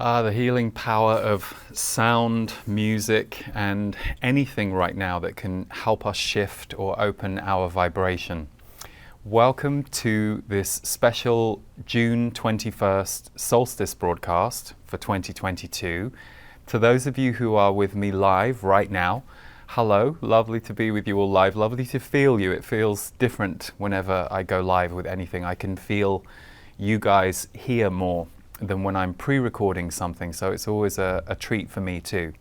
The healing power of sound, music, and anything right now that can help us shift or open our vibration. Welcome to this special June 21st Solstice broadcast for 2022. To those of you who are with me live right now, hello, lovely to be with you all live, lovely to feel you. It feels different whenever I go live with anything. I can feel you guys here more than when I'm pre-recording something, so it's always a treat for me too.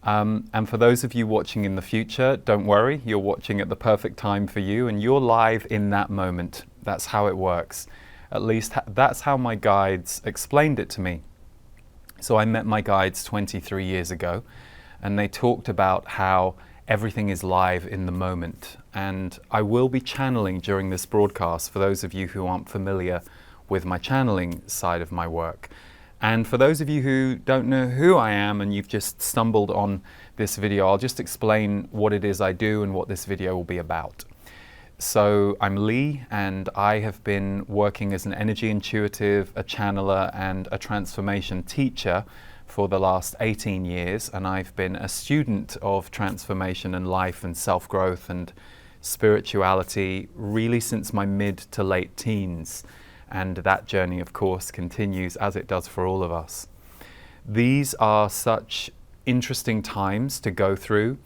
And for those of you watching in the future, don't worry, you're watching at the perfect time for you and you're live in that moment. That's how it works. At least that's how my guides explained it to me. So I met my guides 23 years ago and they talked about how everything is live in the moment. And I will be channeling during this broadcast for those of you who aren't familiar with my channeling side of my work. And for those of you who don't know who I am and you've just stumbled on this video, I'll just explain what it is I do and what this video will be about. So I'm Lee and I have been working as an energy intuitive, a channeler and a transformation teacher for the last 18 years, and I've been a student of transformation and life and self-growth and spirituality really since my mid to late teens. And that journey, of course, continues as it does for all of us. These are such interesting times to go through.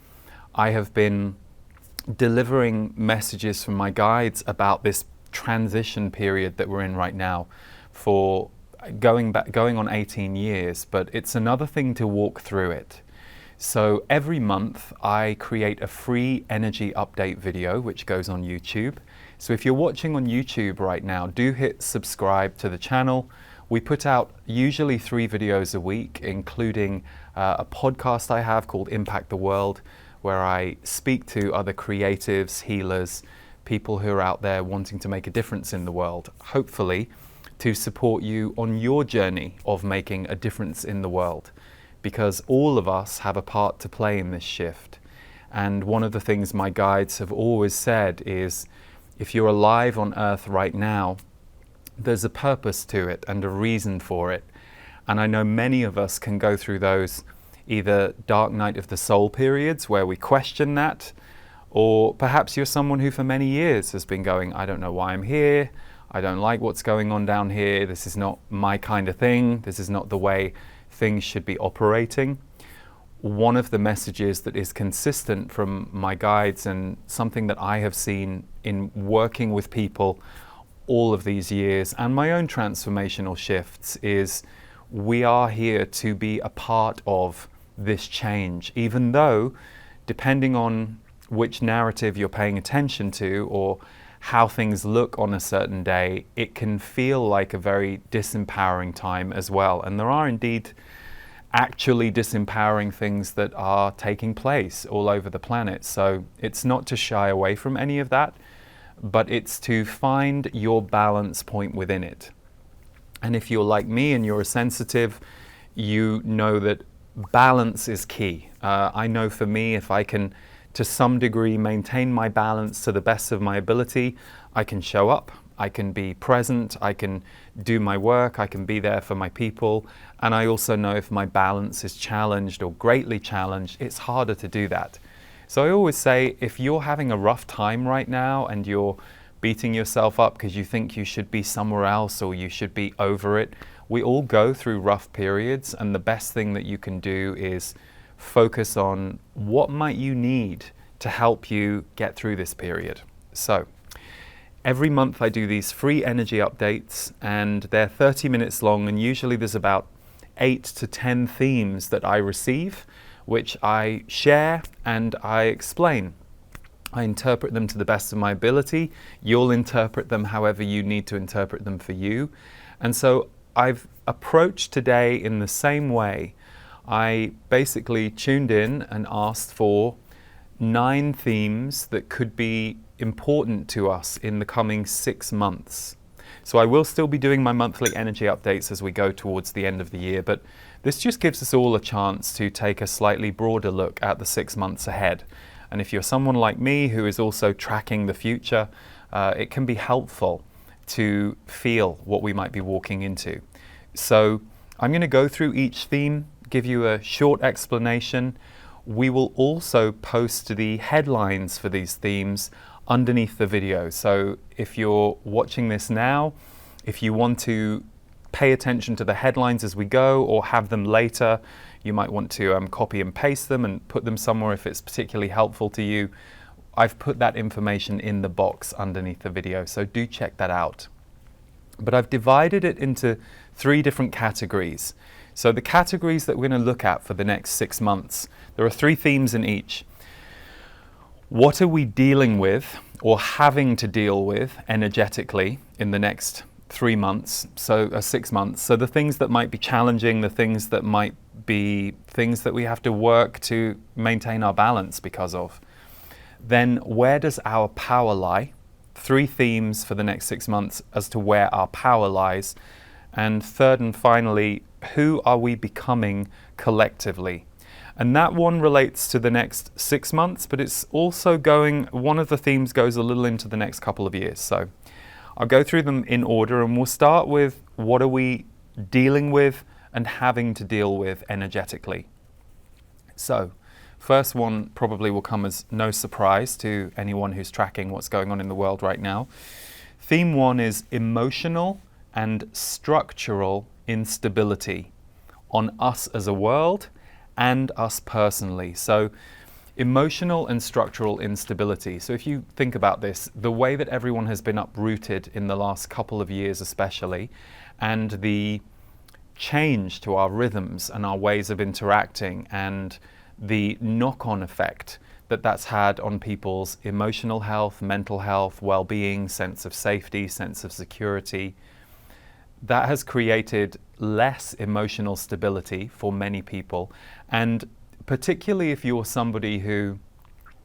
I have been delivering messages from my guides about this transition period that we're in right now for going on 18 years, but it's another thing to walk through it. So every month I create a free energy update video which goes on YouTube. So if you're watching on YouTube right now, do hit subscribe to the channel. We put out usually 3 videos a week, including a podcast I have called Impact the World, where I speak to other creatives, healers, people who are out there wanting to make a difference in the world, hopefully to support you on your journey of making a difference in the world, because all of us have a part to play in this shift. And one of the things my guides have always said is, if you're alive on Earth right now, there's a purpose to it and a reason for it. And I know many of us can go through those either dark night of the soul periods where we question that, or perhaps you're someone who for many years has been going, I don't know why I'm here, I don't like what's going on down here, this is not my kind of thing, this is not the way things should be operating. One of the messages that is consistent from my guides and something that I have seen in working with people all of these years and my own transformational shifts is we are here to be a part of this change, even though depending on which narrative you're paying attention to or how things look on a certain day, it can feel like a very disempowering time as well. And there are indeed actually disempowering things that are taking place all over the planet. So it's not to shy away from any of that, but it's to find your balance point within it. And if you're like me and you're a sensitive, you know that balance is key. I know for me, if I can to some degree maintain my balance to the best of my ability, I can show up, I can be present, I can do my work, I can be there for my people. And I also know if my balance is challenged or greatly challenged, it's harder to do that. So I always say, if you're having a rough time right now and you're beating yourself up because you think you should be somewhere else or you should be over it, we all go through rough periods, and the best thing that you can do is focus on what might you need to help you get through this period. So every month I do these free energy updates and they're 30 minutes long, and usually there's about 8 to 10 themes that I receive, which I share and I explain. I interpret them to the best of my ability. You'll interpret them however you need to interpret them for you. And so I've approached today in the same way. I basically tuned in and asked for 9 themes that could be important to us in the coming 6 months. So I will still be doing my monthly energy updates as we go towards the end of the year, but this just gives us all a chance to take a slightly broader look at the 6 months ahead. And if you're someone like me who is also tracking the future, it can be helpful to feel what we might be walking into. So I'm going to go through each theme, give you a short explanation. We will also post the headlines for these themes underneath the video. So if you're watching this now, if you want to pay attention to the headlines as we go or have them later, you might want to copy and paste them and put them somewhere if it's particularly helpful to you. I've put that information in the box underneath the video, so do check that out. But I've divided it into 3 different categories. So the categories that we're going to look at for the next 6 months, there are 3 themes in each. What are we dealing with or having to deal with energetically in the next 3 months, so 6 months? So the things that might be challenging, the things that might be things that we have to work to maintain our balance because of. Then where does our power lie? 3 themes for the next 6 months as to where our power lies. And third and finally, who are we becoming collectively? And that one relates to the next 6 months, but it's also one of the themes goes a little into the next couple of years. So I'll go through them in order, and we'll start with what are we dealing with and having to deal with energetically. So first one probably will come as no surprise to anyone who's tracking what's going on in the world right now. Theme 1 is emotional and structural instability on us as a world and us personally. So emotional and structural instability. So if you think about this, the way that everyone has been uprooted in the last couple of years especially, and the change to our rhythms and our ways of interacting, and the knock-on effect that that's had on people's emotional health, mental health, well-being, sense of safety, sense of security, that has created less emotional stability for many people. And particularly if you're somebody who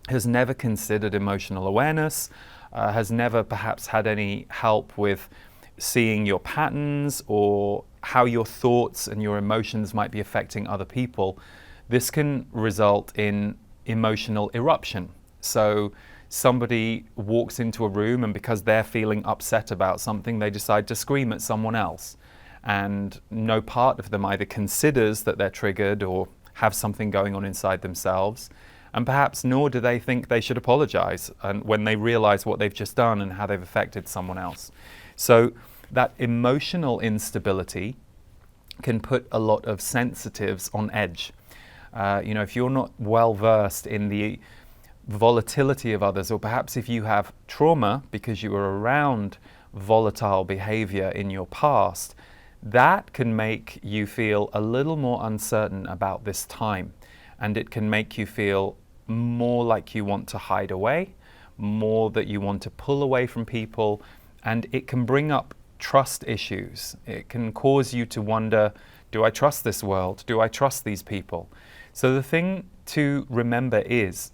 has never considered emotional awareness, has never perhaps had any help with seeing your patterns or how your thoughts and your emotions might be affecting other people, this can result in emotional eruption. So somebody walks into a room, and because they're feeling upset about something, they decide to scream at someone else. And no part of them either considers that they're triggered or have something going on inside themselves. And perhaps nor do they think they should apologize and when they realize what they've just done and how they've affected someone else. So that emotional instability can put a lot of sensitives on edge. If you're not well versed in the volatility of others, or perhaps if you have trauma because you were around volatile behavior in your past, that can make you feel a little more uncertain about this time. And it can make you feel more like you want to hide away, more that you want to pull away from people, and it can bring up trust issues. It can cause you to wonder, do I trust this world? Do I trust these people? So the thing to remember is,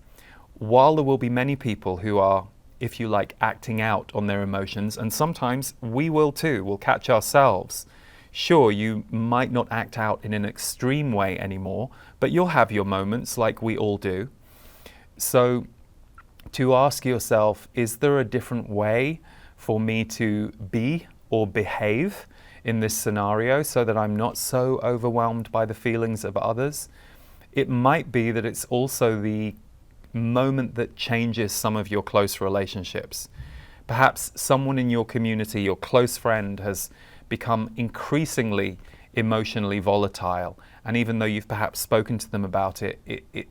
while there will be many people who are, if you like, acting out on their emotions, and sometimes we will too, we'll catch ourselves. Sure, you might not act out in an extreme way anymore, but you'll have your moments like we all do. So to ask yourself, is there a different way for me to be or behave in this scenario so that I'm not so overwhelmed by the feelings of others? It might be that it's also the moment that changes some of your close relationships. Perhaps someone in your community, your close friend, has become increasingly emotionally volatile, and even though you've perhaps spoken to them about it,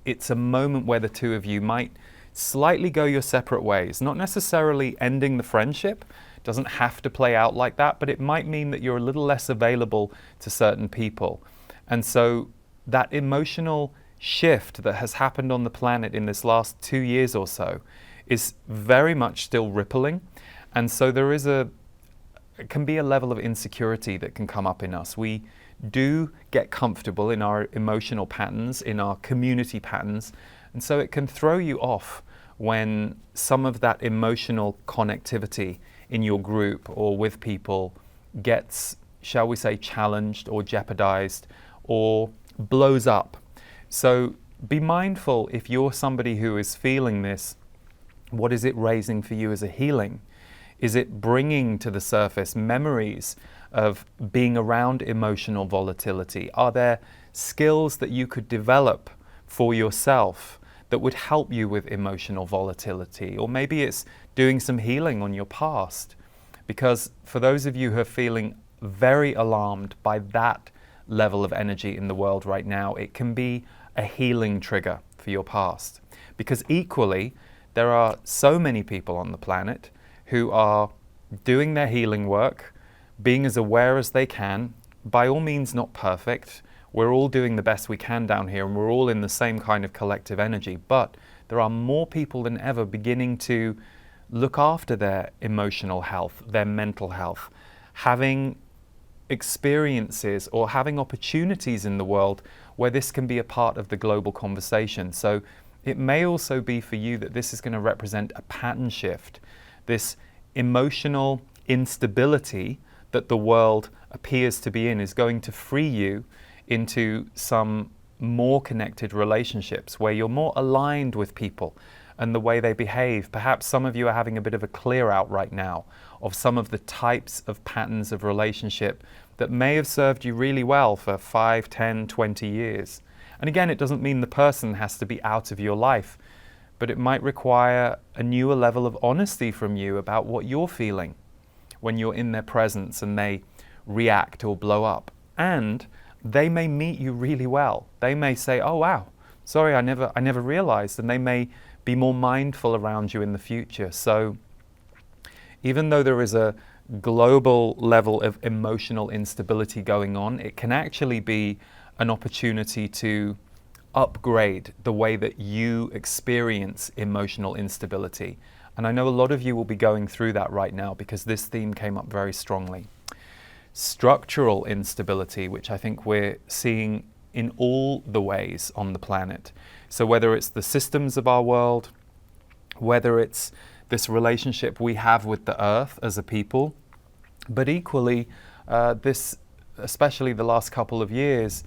it's a moment where the two of you might slightly go your separate ways. Not necessarily ending the friendship, doesn't have to play out like that, but it might mean that you're a little less available to certain people. And so that emotional shift that has happened on the planet in this last 2 years or so is very much still rippling. And so there is it can be a level of insecurity that can come up in us. We do get comfortable in our emotional patterns, in our community patterns, and so it can throw you off when some of that emotional connectivity in your group or with people gets, shall we say, challenged or jeopardized or blows up. So be mindful, if you're somebody who is feeling this, what is it raising for you as a healing? Is it bringing to the surface memories of being around emotional volatility? Are there skills that you could develop for yourself that would help you with emotional volatility? Or maybe it's doing some healing on your past. Because for those of you who are feeling very alarmed by that level of energy in the world right now, it can be a healing trigger for your past. Because equally, there are so many people on the planet who are doing their healing work, being as aware as they can, by all means not perfect. We're all doing the best we can down here, and we're all in the same kind of collective energy, but there are more people than ever beginning to look after their emotional health, their mental health, having experiences or having opportunities in the world where this can be a part of the global conversation. So it may also be for you that this is going to represent a pattern shift, this emotional instability that the world appears to be in is going to free you into some more connected relationships where you're more aligned with people and the way they behave. Perhaps some of you are having a bit of a clear out right now of some of the types of patterns of relationship that may have served you really well for 5, 10, 20 years. And again, it doesn't mean the person has to be out of your life, but it might require a newer level of honesty from you about what you're feeling when you're in their presence and they react or blow up. And they may meet you really well. They may say, oh wow, sorry, I never realized, and they may be more mindful around you in the future. So even though there is a global level of emotional instability going on, it can actually be an opportunity to upgrade the way that you experience emotional instability. And I know a lot of you will be going through that right now because this theme came up very strongly. Structural instability, which I think we're seeing in all the ways on the planet. So whether it's the systems of our world, whether it's this relationship we have with the earth as a people, but equally this, especially the last couple of years,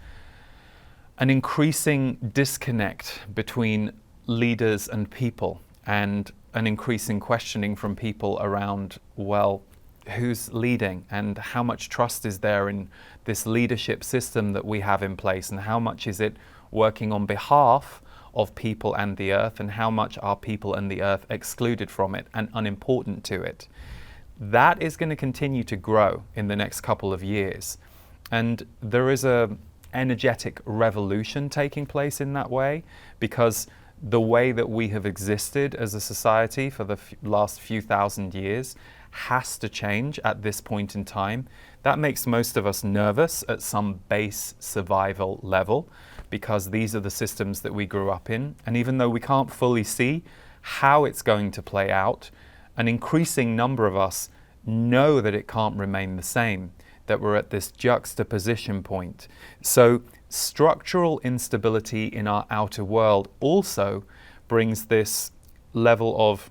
an increasing disconnect between leaders and people, and an increasing questioning from people around, well, who's leading and how much trust is there in this leadership system that we have in place, and how much is it working on behalf of people and the earth, and how much are people and the earth excluded from it and unimportant to it. That is going to continue to grow in the next couple of years, and there is a energetic revolution taking place in that way, because the way that we have existed as a society for the last few thousand years has to change at this point in time. That makes most of us nervous at some base survival level, because these are the systems that we grew up in. And even though we can't fully see how it's going to play out, an increasing number of us know that it can't remain the same, that we're at this juxtaposition point. So structural instability in our outer world also brings this level of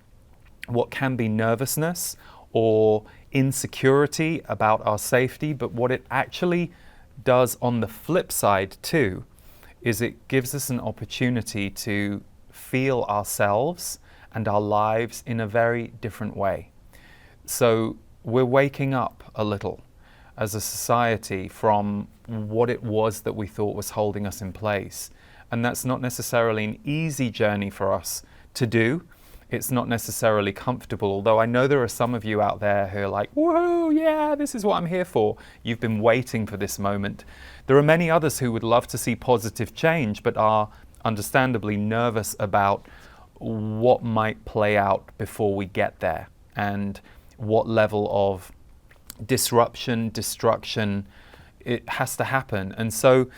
what can be nervousness or insecurity about our safety, but what it actually does on the flip side too is it gives us an opportunity to feel ourselves and our lives in a very different way. So we're waking up a little as a society from what it was that we thought was holding us in place. And that's not necessarily an easy journey for us to do. It's not necessarily comfortable, although I know there are some of you out there who are like, whoa, yeah, this is what I'm here for. You've been waiting for this moment. There are many others who would love to see positive change, but are understandably nervous about what might play out before we get there, and what level of disruption, destruction it has to happen. And so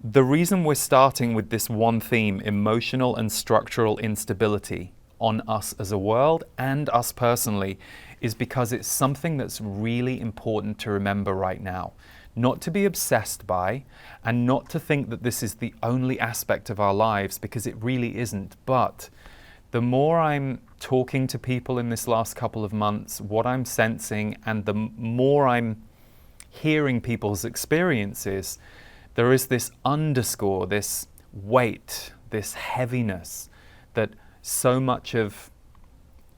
the reason we're starting with this one theme, emotional and structural instability, on us as a world and us personally, is because it's something that's really important to remember right now. Not to be obsessed by, and not to think that this is the only aspect of our lives, because it really isn't. But the more I'm talking to people in this last couple of months, what I'm sensing, and the more I'm hearing people's experiences, there is this underscore, this weight, this heaviness, that so much of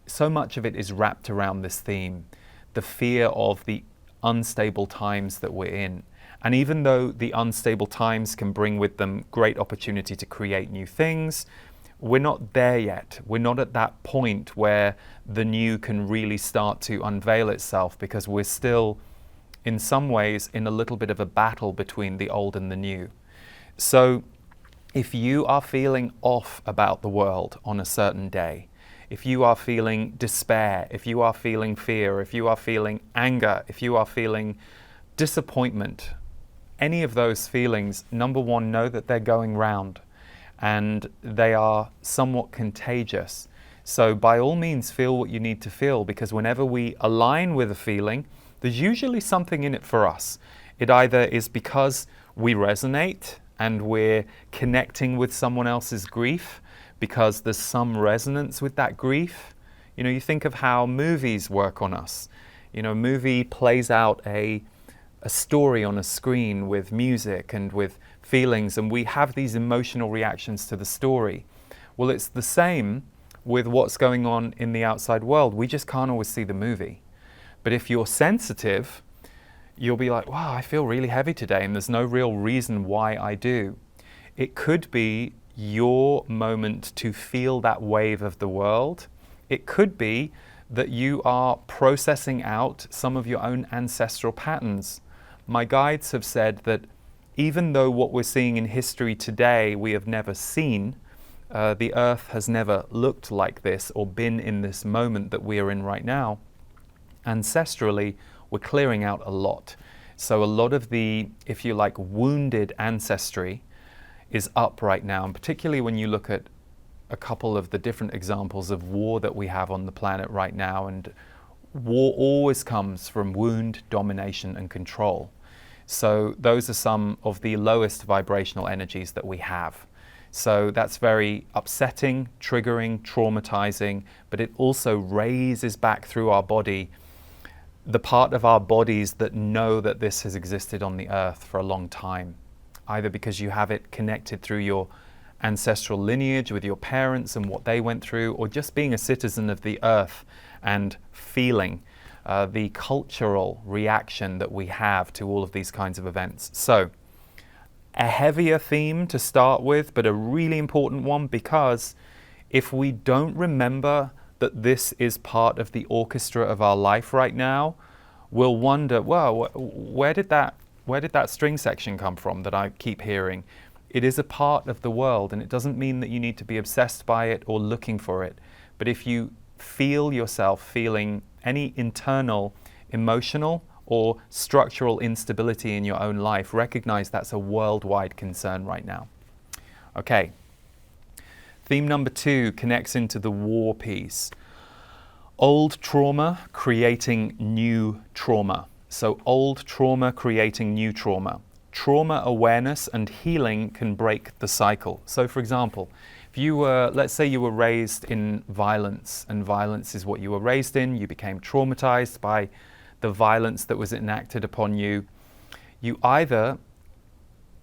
it is wrapped around this theme. The fear of the unstable times that we're in. And even though the unstable times can bring with them great opportunity to create new things, we're not there yet. We're not at that point where the new can really start to unveil itself, because we're still, in some ways, in a little bit of a battle between the old and the new. So if you are feeling off about the world on a certain day, if you are feeling despair, if you are feeling fear, if you are feeling anger, if you are feeling disappointment, any of those feelings, number one, know that they're going round and they are somewhat contagious. So by all means, feel what you need to feel, because whenever we align with a feeling, there's usually something in it for us. It either is because we resonate and we're connecting with someone else's grief, because there's some resonance with that grief. You know, you think of how movies work on us. You know, a movie plays out a story on a screen with music and with feelings, and we have these emotional reactions to the story. Well, it's the same with what's going on in the outside world. We just can't always see the movie. But if you're sensitive, you'll be like, wow, I feel really heavy today, and there's no real reason why I do. It could be your moment to feel that wave of the world. It could be that you are processing out some of your own ancestral patterns. My guides have said that even though what we're seeing in history today we have never seen, the earth has never looked like this or been in this moment that we are in right now, ancestrally we're clearing out a lot. So a lot of the, if you like, wounded ancestry is up right now, and particularly when you look at a couple of the different examples of war that we have on the planet right now, and war always comes from wound, domination and control. So those are some of the lowest vibrational energies that we have. So that's very upsetting, triggering, traumatizing, but it also raises back through our body the part of our bodies that know that this has existed on the earth for a long time, either because you have it connected through your ancestral lineage with your parents and what they went through, or just being a citizen of the earth and feeling the cultural reaction that we have to all of these kinds of events. So a heavier theme to start with, but a really important one, because if we don't remember that this is part of the orchestra of our life right now, we'll wonder, well, where did that string section come from that I keep hearing? It is a part of the world, and it doesn't mean that you need to be obsessed by it or looking for it. But if you feel yourself feeling any internal, emotional, or structural instability in your own life, recognize that's a worldwide concern right now. Okay. Theme number 2 connects into the war piece. Old trauma creating new trauma. So old trauma creating new trauma. Trauma awareness and healing can break the cycle. So for example, if you were, let's say you were raised in violence, and violence is what you were raised in, you became traumatized by the violence that was enacted upon you, you either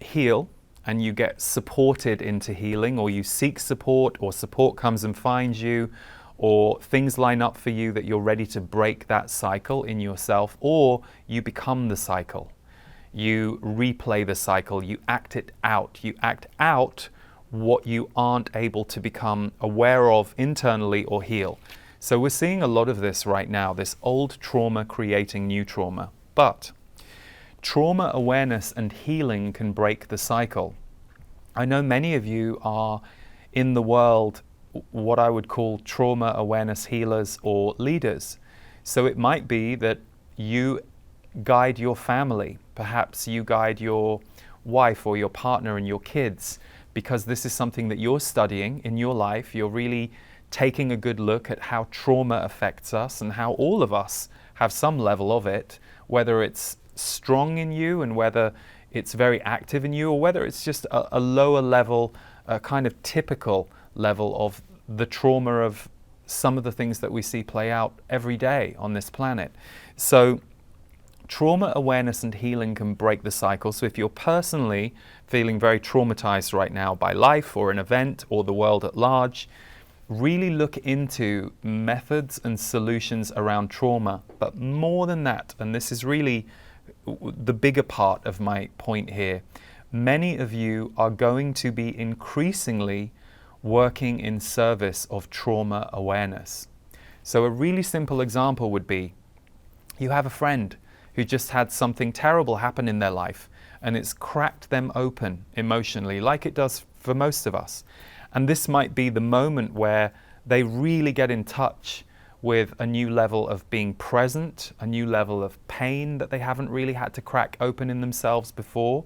heal and you get supported into healing, or you seek support, or support comes and finds you, or things line up for you that you're ready to break that cycle in yourself, or you become the cycle. You replay the cycle, you act it out. You act out what you aren't able to become aware of internally or heal. So we're seeing a lot of this right now, this old trauma creating new trauma. But trauma awareness and healing can break the cycle. I know many of you are in the world what I would call trauma awareness healers or leaders. So it might be that you guide your family. Perhaps you guide your wife or your partner and your kids, because this is something that you're studying in your life. You're really taking a good look at how trauma affects us and how all of us have some level of it, whether it's strong in you and whether it's very active in you, or whether it's just a lower level, a kind of typical level of the trauma of some of the things that we see play out every day on this planet. So trauma awareness and healing can break the cycle. So if you're personally feeling very traumatized right now by life or an event or the world at large, really look into methods and solutions around trauma. But more than that, and this is really the bigger part of my point here, many of you are going to be increasingly working in service of trauma awareness. So a really simple example would be, you have a friend who just had something terrible happen in their life, and it's cracked them open emotionally, like it does for most of us. And this might be the moment where they really get in touch with a new level of being present, a new level of pain that they haven't really had to crack open in themselves before.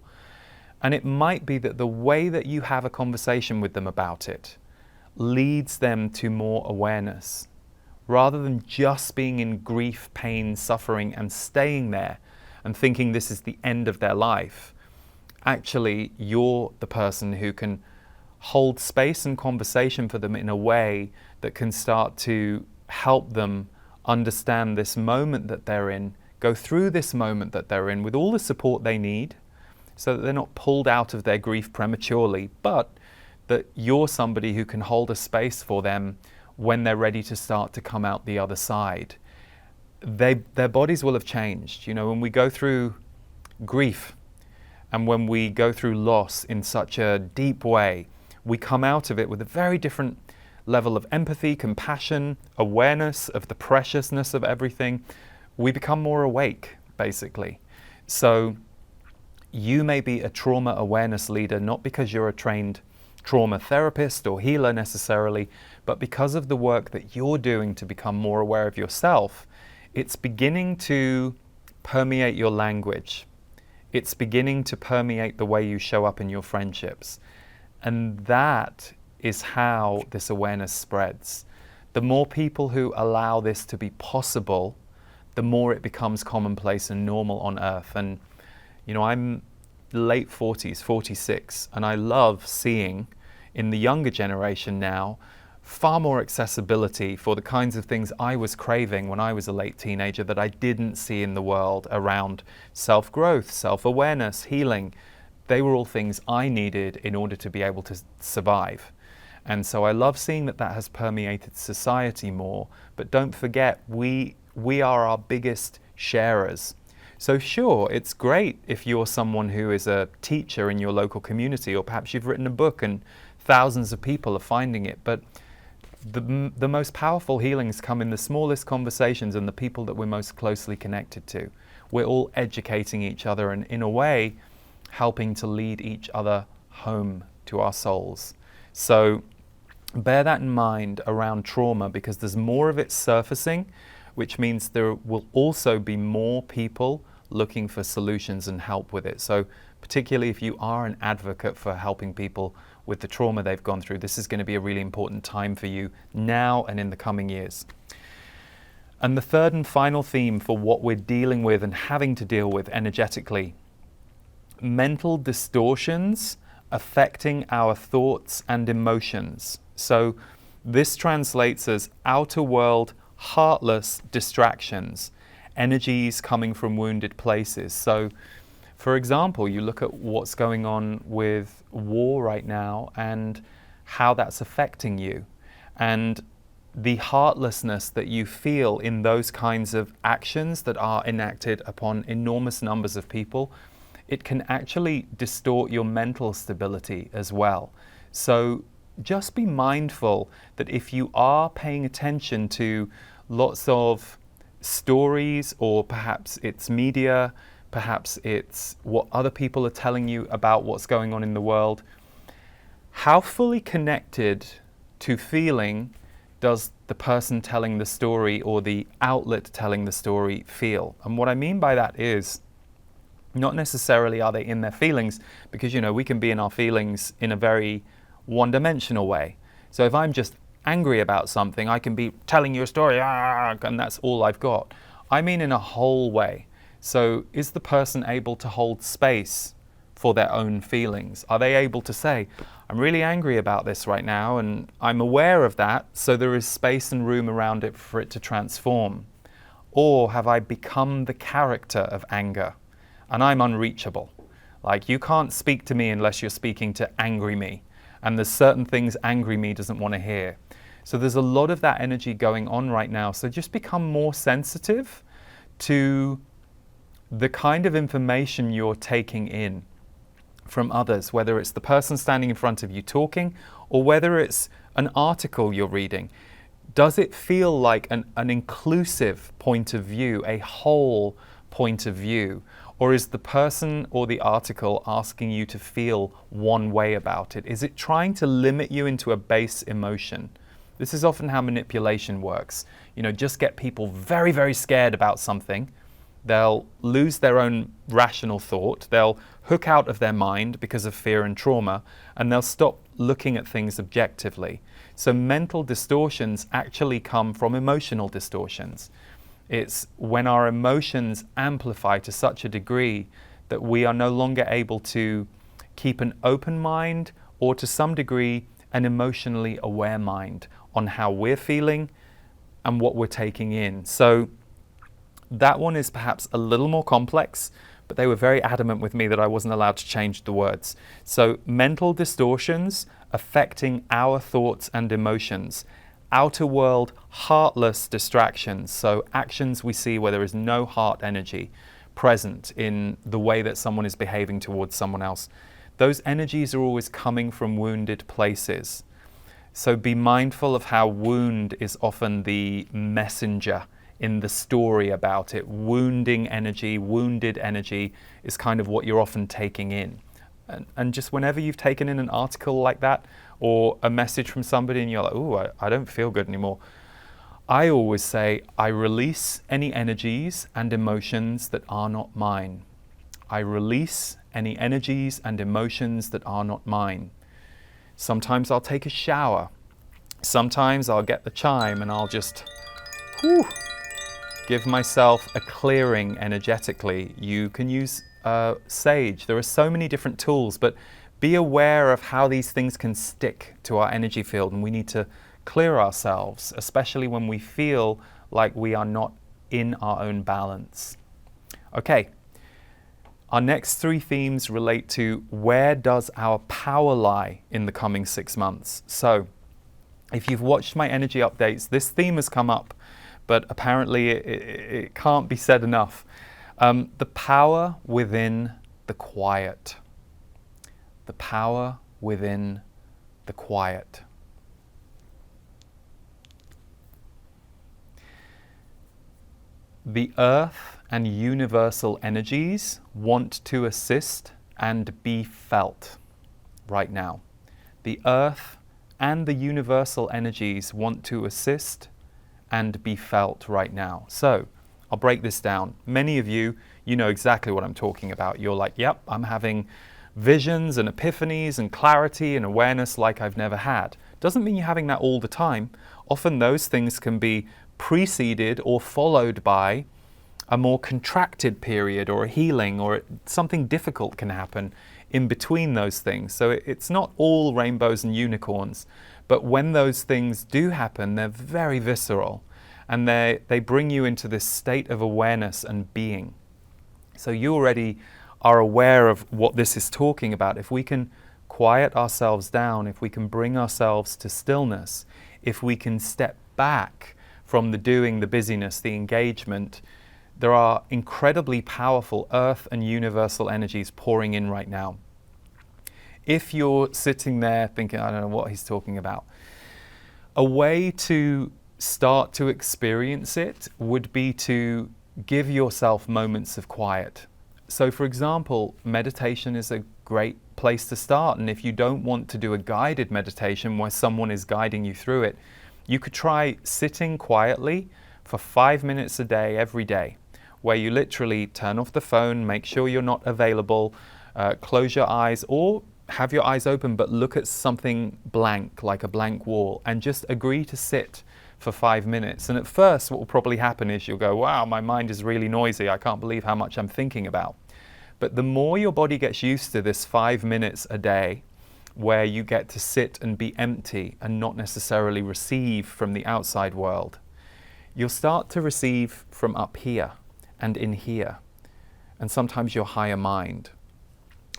And it might be that the way that you have a conversation with them about it leads them to more awareness. Rather than just being in grief, pain, suffering, and staying there and thinking this is the end of their life, actually you're the person who can hold space and conversation for them in a way that can start to help them understand this moment that they're in, go through this moment that they're in with all the support they need, so that they're not pulled out of their grief prematurely, but that you're somebody who can hold a space for them when they're ready to start to come out the other side. Their bodies will have changed. You know, when we go through grief and when we go through loss in such a deep way, we come out of it with a very different level of empathy, compassion, awareness of the preciousness of everything. We become more awake, basically. So you may be a trauma awareness leader, not because you're a trained trauma therapist or healer necessarily, but because of the work that you're doing to become more aware of yourself. It's beginning to permeate your language. It's beginning to permeate the way you show up in your friendships. And that is how this awareness spreads. The more people who allow this to be possible, the more it becomes commonplace and normal on earth. And, you know, I'm late 40s, 46, and I love seeing in the younger generation now far more accessibility for the kinds of things I was craving when I was a late teenager that I didn't see in the world around self-growth, self-awareness, healing. They were all things I needed in order to be able to survive. And so I love seeing that that has permeated society more. But don't forget, we are our biggest sharers. So sure, it's great if you're someone who is a teacher in your local community, or perhaps you've written a book and thousands of people are finding it. But the most powerful healings come in the smallest conversations and the people that we're most closely connected to. We're all educating each other and, in a way, helping to lead each other home to our souls. So bear that in mind around trauma, because there's more of it surfacing, which means there will also be more people looking for solutions and help with it. So particularly if you are an advocate for helping people with the trauma they've gone through, this is going to be a really important time for you now and in the coming years. And the third and final theme for what we're dealing with and having to deal with energetically: mental distortions affecting our thoughts and emotions. So this translates as outer world heartless distractions, energies coming from wounded places. So for example, you look at what's going on with war right now and how that's affecting you, and the heartlessness that you feel in those kinds of actions that are enacted upon enormous numbers of people. It can actually distort your mental stability as well. So just be mindful that if you are paying attention to lots of stories, or perhaps it's media, perhaps it's what other people are telling you about what's going on in the world, how fully connected to feeling does the person telling the story or the outlet telling the story feel? And what I mean by that is, not necessarily are they in their feelings, because, you know, we can be in our feelings in a very one-dimensional way. So if I'm just angry about something, I can be telling you a story, and that's all I've got. I mean in a whole way. So is the person able to hold space for their own feelings? Are they able to say, I'm really angry about this right now, and I'm aware of that, so there is space and room around it for it to transform? Or have I become the character of anger, and I'm unreachable? Like, you can't speak to me unless you're speaking to angry me, and there's certain things angry me doesn't want to hear. So there's a lot of that energy going on right now. So just become more sensitive to the kind of information you're taking in from others, whether it's the person standing in front of you talking or whether it's an article you're reading. Does it feel like an inclusive point of view, a whole point of view? Or is the person or the article asking you to feel one way about it? Is it trying to limit you into a base emotion? This is often how manipulation works. You know, just get people very, very scared about something. They'll lose their own rational thought. They'll hook out of their mind because of fear and trauma, and they'll stop looking at things objectively. So mental distortions actually come from emotional distortions. It's when our emotions amplify to such a degree that we are no longer able to keep an open mind, or to some degree an emotionally aware mind on how we're feeling and what we're taking in. So that one is perhaps a little more complex, but they were very adamant with me that I wasn't allowed to change the words. So mental distortions affecting our thoughts and emotions. Outer world heartless distractions, so actions we see where there is no heart energy present in the way that someone is behaving towards someone else. Those energies are always coming from wounded places. So be mindful of how wound is often the messenger in the story about it. Wounding energy, wounded energy is kind of what you're often taking in. And just whenever you've taken in an article like that, or a message from somebody and you're like, oh, I don't feel good anymore, I always say, I release any energies and emotions that are not mine. I release any energies and emotions that are not mine. Sometimes I'll take a shower. Sometimes I'll get the chime and I'll just give myself a clearing energetically. You can use sage. There are so many different tools, but be aware of how these things can stick to our energy field, and we need to clear ourselves, especially when we feel like we are not in our own balance. Okay, our next three themes relate to where does our power lie in the coming 6 months. So if you've watched my energy updates, this theme has come up, but apparently it can't be said enough. The power within the quiet. The power within the quiet. The earth and universal energies want to assist and be felt right now. The earth and the universal energies want to assist and be felt right now. So I'll break this down. Many of you know exactly what I'm talking about. You're like, yep, I'm having visions and epiphanies and clarity and awareness like I've never had. Doesn't mean you're having that all the time. Often those things can be preceded or followed by a more contracted period or a healing, or something difficult can happen in between those things. So it's not all rainbows and unicorns, but when those things do happen, they're very visceral, and they bring you into this state of awareness and being. So you already are aware of what this is talking about. If we can quiet ourselves down, if we can bring ourselves to stillness, if we can step back from the doing, the busyness, the engagement, there are incredibly powerful earth and universal energies pouring in right now. If you're sitting there thinking, I don't know what he's talking about, a way to start to experience it would be to give yourself moments of quiet. So for example, meditation is a great place to start. And if you don't want to do a guided meditation where someone is guiding you through it, you could try sitting quietly for 5 minutes a day, every day, where you literally turn off the phone, make sure you're not available, close your eyes, or have your eyes open but look at something blank, like a blank wall, and just agree to sit for 5 minutes. And at first what will probably happen is you'll go, wow, my mind is really noisy, I can't believe how much I'm thinking about. But the more your body gets used to this 5 minutes a day, where you get to sit and be empty and not necessarily receive from the outside world, you'll start to receive from up here and in here, and sometimes your higher mind.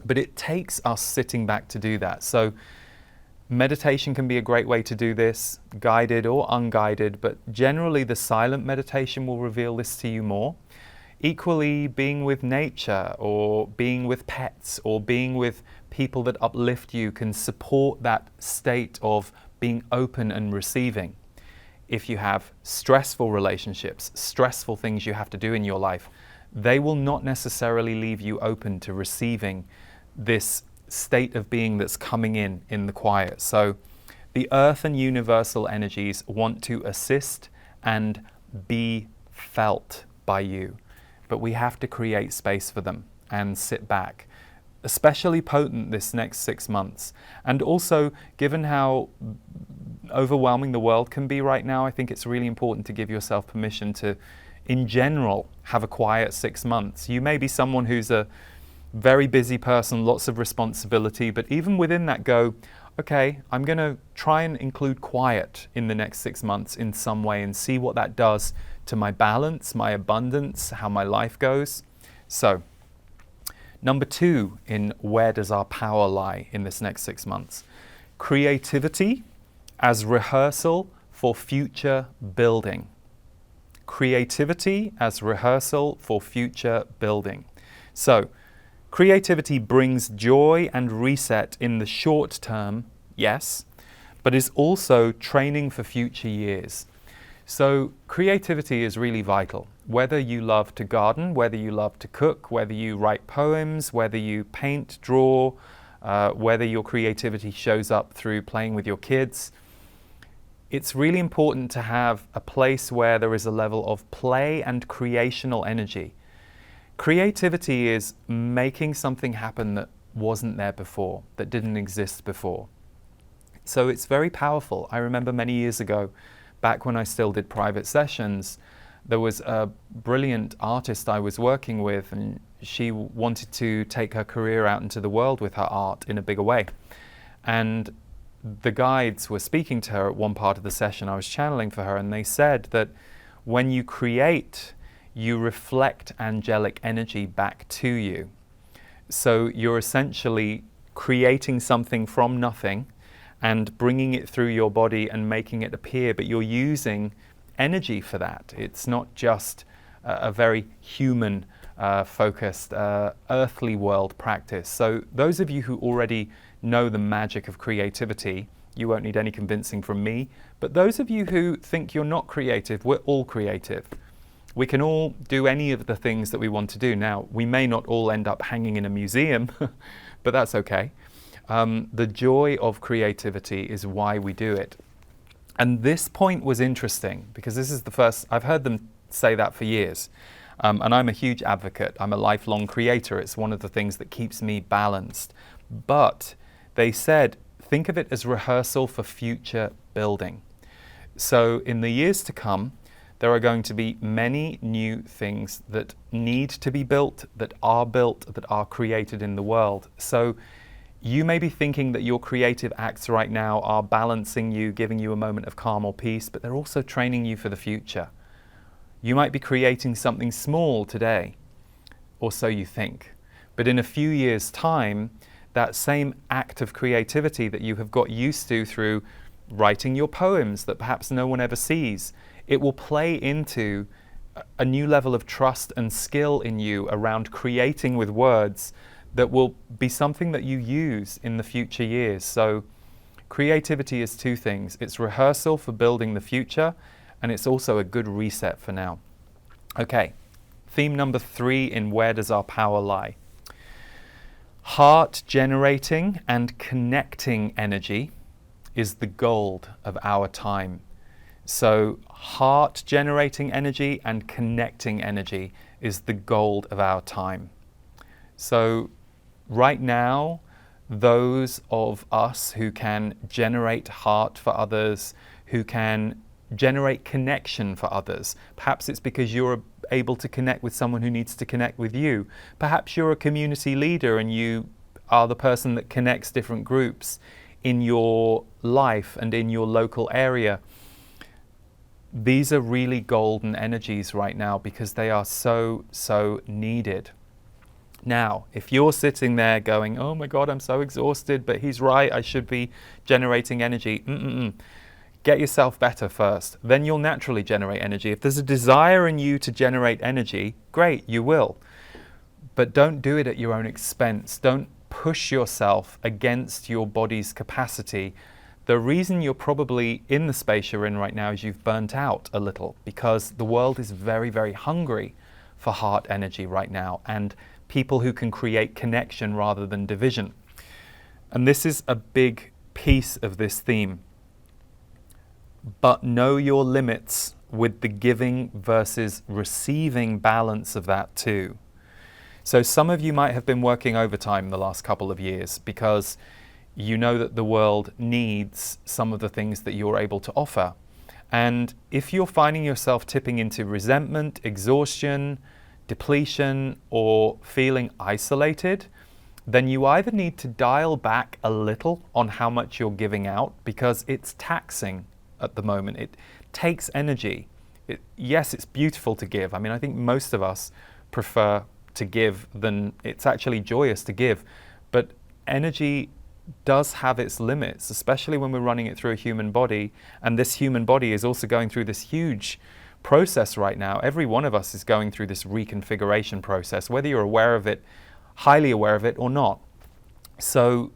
But it takes us sitting back to do that. So Meditation can be a great way to do this, guided or unguided, but generally the silent meditation will reveal this to you more. Equally, being with nature or being with pets or being with people that uplift you can support that state of being open and receiving. If you have stressful relationships, stressful things you have to do in your life, they will not necessarily leave you open to receiving this state of being that's coming in the quiet. So the earth and universal energies want to assist and be felt by you, but we have to create space for them and sit back. Especially potent this next 6 months. And also, given how overwhelming the world can be right now, I think it's really important to give yourself permission to, in general, have a quiet 6 months. You may be someone who's a very busy person, lots of responsibility, but even within that go, okay, I'm going to try and include quiet in the next 6 months in some way and see what that does to my balance, my abundance, how my life goes. So, number 2 in where does our power lie in this next 6 months? Creativity as rehearsal for future building. Creativity as rehearsal for future building. So, creativity brings joy and reset in the short term, yes, but is also training for future years. So creativity is really vital. Whether you love to garden, whether you love to cook, whether you write poems, whether you paint, draw, whether your creativity shows up through playing with your kids, it's really important to have a place where there is a level of play and creational energy. Creativity is making something happen that wasn't there before, that didn't exist before. So it's very powerful. I remember many years ago, back when I still did private sessions, there was a brilliant artist I was working with, and she wanted to take her career out into the world with her art in a bigger way. And the guides were speaking to her at one part of the session I was channeling for her, and they said that when you create, you reflect angelic energy back to you. So you're essentially creating something from nothing and bringing it through your body and making it appear, but you're using energy for that. It's not just a very human focused earthly world practice. So those of you who already know the magic of creativity, you won't need any convincing from me, but those of you who think you're not creative, we're all creative. We can all do any of the things that we want to do. Now, we may not all end up hanging in a museum, but that's okay. The joy of creativity is why we do it. And this point was interesting because this is the first, I've heard them say that for years. And I'm a huge advocate. I'm a lifelong creator. It's one of the things that keeps me balanced. But they said, think of it as rehearsal for future building. So in the years to come, there are going to be many new things that need to be built, that are created in the world. So you may be thinking that your creative acts right now are balancing you, giving you a moment of calm or peace, but they're also training you for the future. You might be creating something small today, or so you think. But in a few years' time, that same act of creativity that you have got used to through writing your poems that perhaps no one ever sees, it will play into a new level of trust and skill in you around creating with words that will be something that you use in the future years. So creativity is 2 things. It's rehearsal for building the future, and it's also a good reset for now. Okay, theme number 3 in where does our power lie? Heart generating and connecting energy is the gold of our time. So heart generating energy and connecting energy is the gold of our time. So right now, those of us who can generate heart for others, who can generate connection for others, perhaps it's because you're able to connect with someone who needs to connect with you. Perhaps you're a community leader and you are the person that connects different groups in your life and in your local area. These are really golden energies right now because they are so needed. Now, if you're sitting there going, oh my God, I'm so exhausted, but he's right, I should be generating energy. Get yourself better first. Then you'll naturally generate energy. If there's a desire in you to generate energy, great, you will. But don't do it at your own expense. Don't push yourself against your body's capacity. The reason you're probably in the space you're in right now is you've burnt out a little, because the world is very, very hungry for heart energy right now, and people who can create connection rather than division. And this is a big piece of this theme. But know your limits with the giving versus receiving balance of that too. So some of you might have been working overtime the last couple of years because you know that the world needs some of the things that you're able to offer. And if you're finding yourself tipping into resentment, exhaustion, depletion, or feeling isolated, then you either need to dial back a little on how much you're giving out, because it's taxing at the moment. It takes energy. Yes, it's beautiful to give. I mean, I think most of us prefer to give than it's actually joyous to give. But energy does have its limits, especially when we're running it through a human body. And this human body is also going through this huge process right now. Every one of us is going through this reconfiguration process, whether you're aware of it, highly aware of it or not. So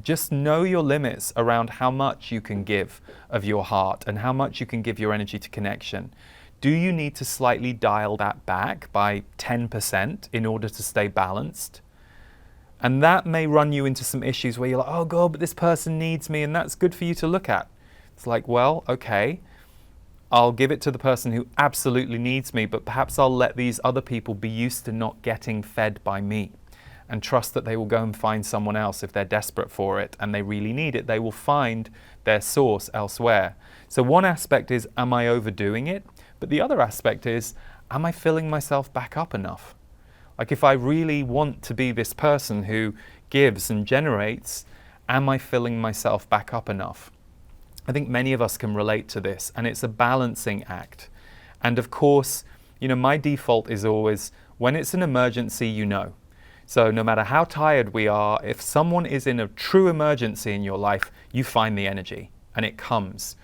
just know your limits around how much you can give of your heart and how much you can give your energy to connection. Do you need to slightly dial that back by 10% in order to stay balanced? And that may run you into some issues where you're like, oh God, but this person needs me, and that's good for you to look at. It's like, well, okay, I'll give it to the person who absolutely needs me, but perhaps I'll let these other people be used to not getting fed by me and trust that they will go and find someone else if they're desperate for it and they really need it. They will find their source elsewhere. So one aspect is, am I overdoing it? But the other aspect is, am I filling myself back up enough? Like, if I really want to be this person who gives and generates, am I filling myself back up enough? I think many of us can relate to this, and it's a balancing act. And of course, my default is always, when it's an emergency, So no matter how tired we are, if someone is in a true emergency in your life, you find the energy and it comes.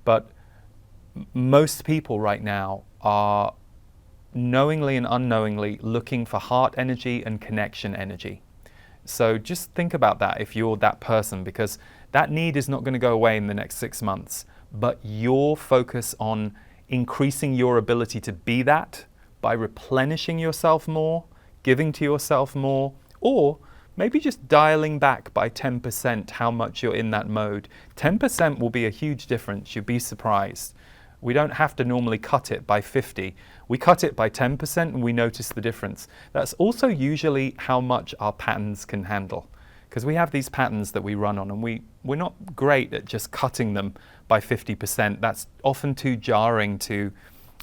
But most people right now are knowingly and unknowingly looking for heart energy and connection energy. So just think about that if you're that person, because that need is not going to go away in the next 6 months, but your focus on increasing your ability to be that by replenishing yourself more, giving to yourself more, or maybe just dialing back by 10% how much you're in that mode. 10% will be a huge difference. You'd be surprised. We don't have to normally cut it by 50. We cut it by 10% and we notice the difference. That's also usually how much our patterns can handle, because we have these patterns that we run on, and we're not great at just cutting them by 50%. That's often too jarring to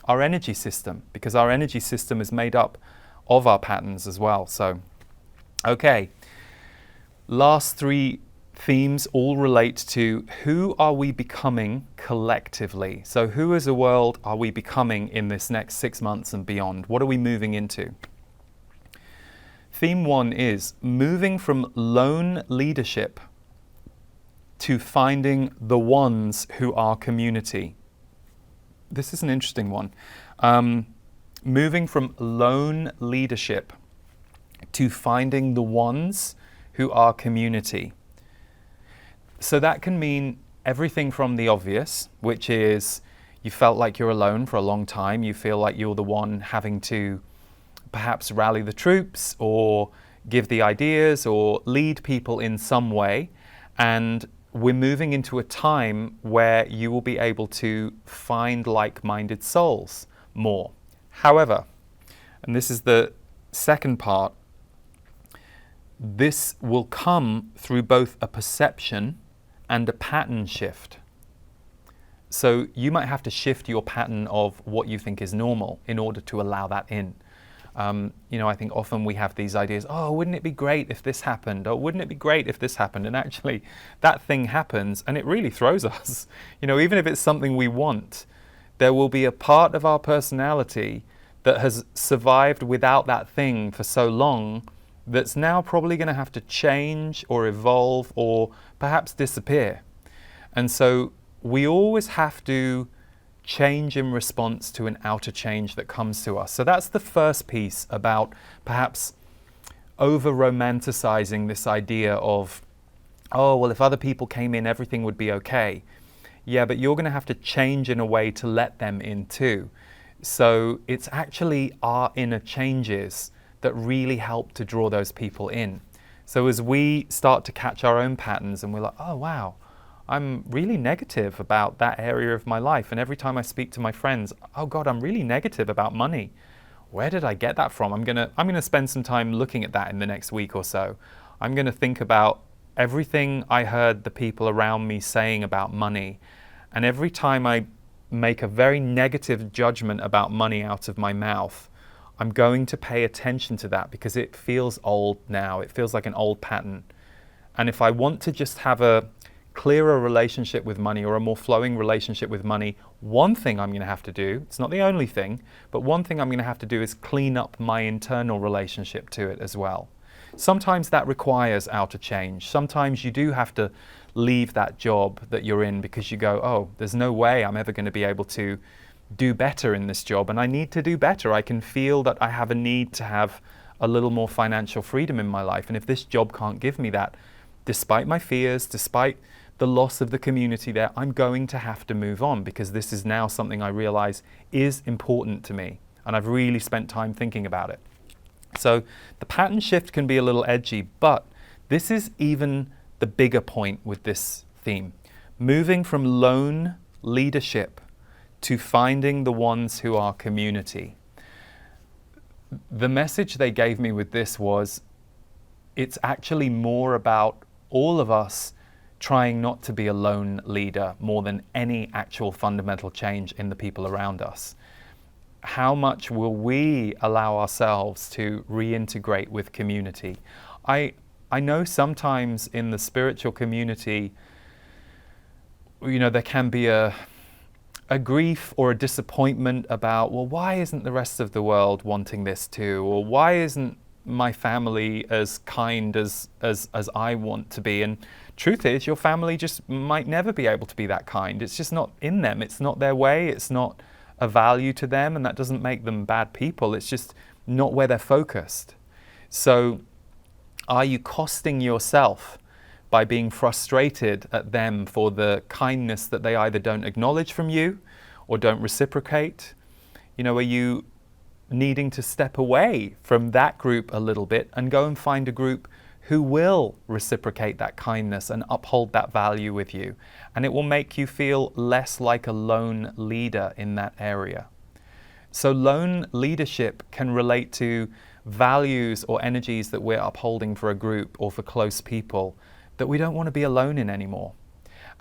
our energy system, because our energy system is made up of our patterns as well. So, okay, last 3 themes all relate to who are we becoming collectively. So who as a world are we becoming in this next 6 months and beyond? What are we moving into? Theme 1 is moving from lone leadership to finding the ones who are community. This is an interesting one. Moving from lone leadership to finding the ones who are community. So that can mean everything from the obvious, which is you felt like you're alone for a long time. You feel like you're the one having to perhaps rally the troops or give the ideas or lead people in some way. And we're moving into a time where you will be able to find like-minded souls more. However, and this is the second part, this will come through both a perception and a pattern shift. So you might have to shift your pattern of what you think is normal in order to allow that in. I think often we have these ideas, oh, wouldn't it be great if this happened? Or wouldn't it be great if this happened? And actually that thing happens and it really throws us. Even if it's something we want, there will be a part of our personality that has survived without that thing for so long that's now probably going to have to change or evolve or perhaps disappear. And so we always have to change in response to an outer change that comes to us. So that's the first piece about perhaps over-romanticizing this idea of, oh, well, if other people came in, everything would be okay. Yeah, but you're going to have to change in a way to let them in too. So it's actually our inner changes that really help to draw those people in. So as we start to catch our own patterns and we're like, oh, wow, I'm really negative about that area of my life. And every time I speak to my friends, oh God, I'm really negative about money. Where did I get that from? I'm gonna spend some time looking at that in the next week or so. I'm gonna think about everything I heard the people around me saying about money. And every time I make a very negative judgment about money out of my mouth, I'm going to pay attention to that because it feels old now. It feels like an old pattern. And if I want to just have a clearer relationship with money or a more flowing relationship with money, one thing I'm going to have to do, it's not the only thing, but one thing I'm going to have to do is clean up my internal relationship to it as well. Sometimes that requires outer change. Sometimes you do have to leave that job that you're in because you go, oh, there's no way I'm ever going to be able to do better in this job, and I need to do better. I can feel that I have a need to have a little more financial freedom in my life, and if this job can't give me that, despite my fears, despite the loss of the community there, I'm going to have to move on because this is now something I realize is important to me, and I've really spent time thinking about it. So the pattern shift can be a little edgy, but this is even the bigger point with this theme. Moving from lone leadership to finding the ones who are community. The message they gave me with this was, it's actually more about all of us trying not to be a lone leader more than any actual fundamental change in the people around us. How much will we allow ourselves to reintegrate with community? I know sometimes in the spiritual community, there can be a grief or a disappointment about, well, why isn't the rest of the world wanting this too? Or why isn't my family as kind as I want to be? And truth is, your family just might never be able to be that kind. It's just not in them. It's not their way. It's not a value to them, and that doesn't make them bad people. It's just not where they're focused. So are you costing yourself by being frustrated at them for the kindness that they either don't acknowledge from you or don't reciprocate? Are you needing to step away from that group a little bit and go and find a group who will reciprocate that kindness and uphold that value with you? And it will make you feel less like a lone leader in that area. So lone leadership can relate to values or energies that we're upholding for a group or for close people that we don't want to be alone in anymore.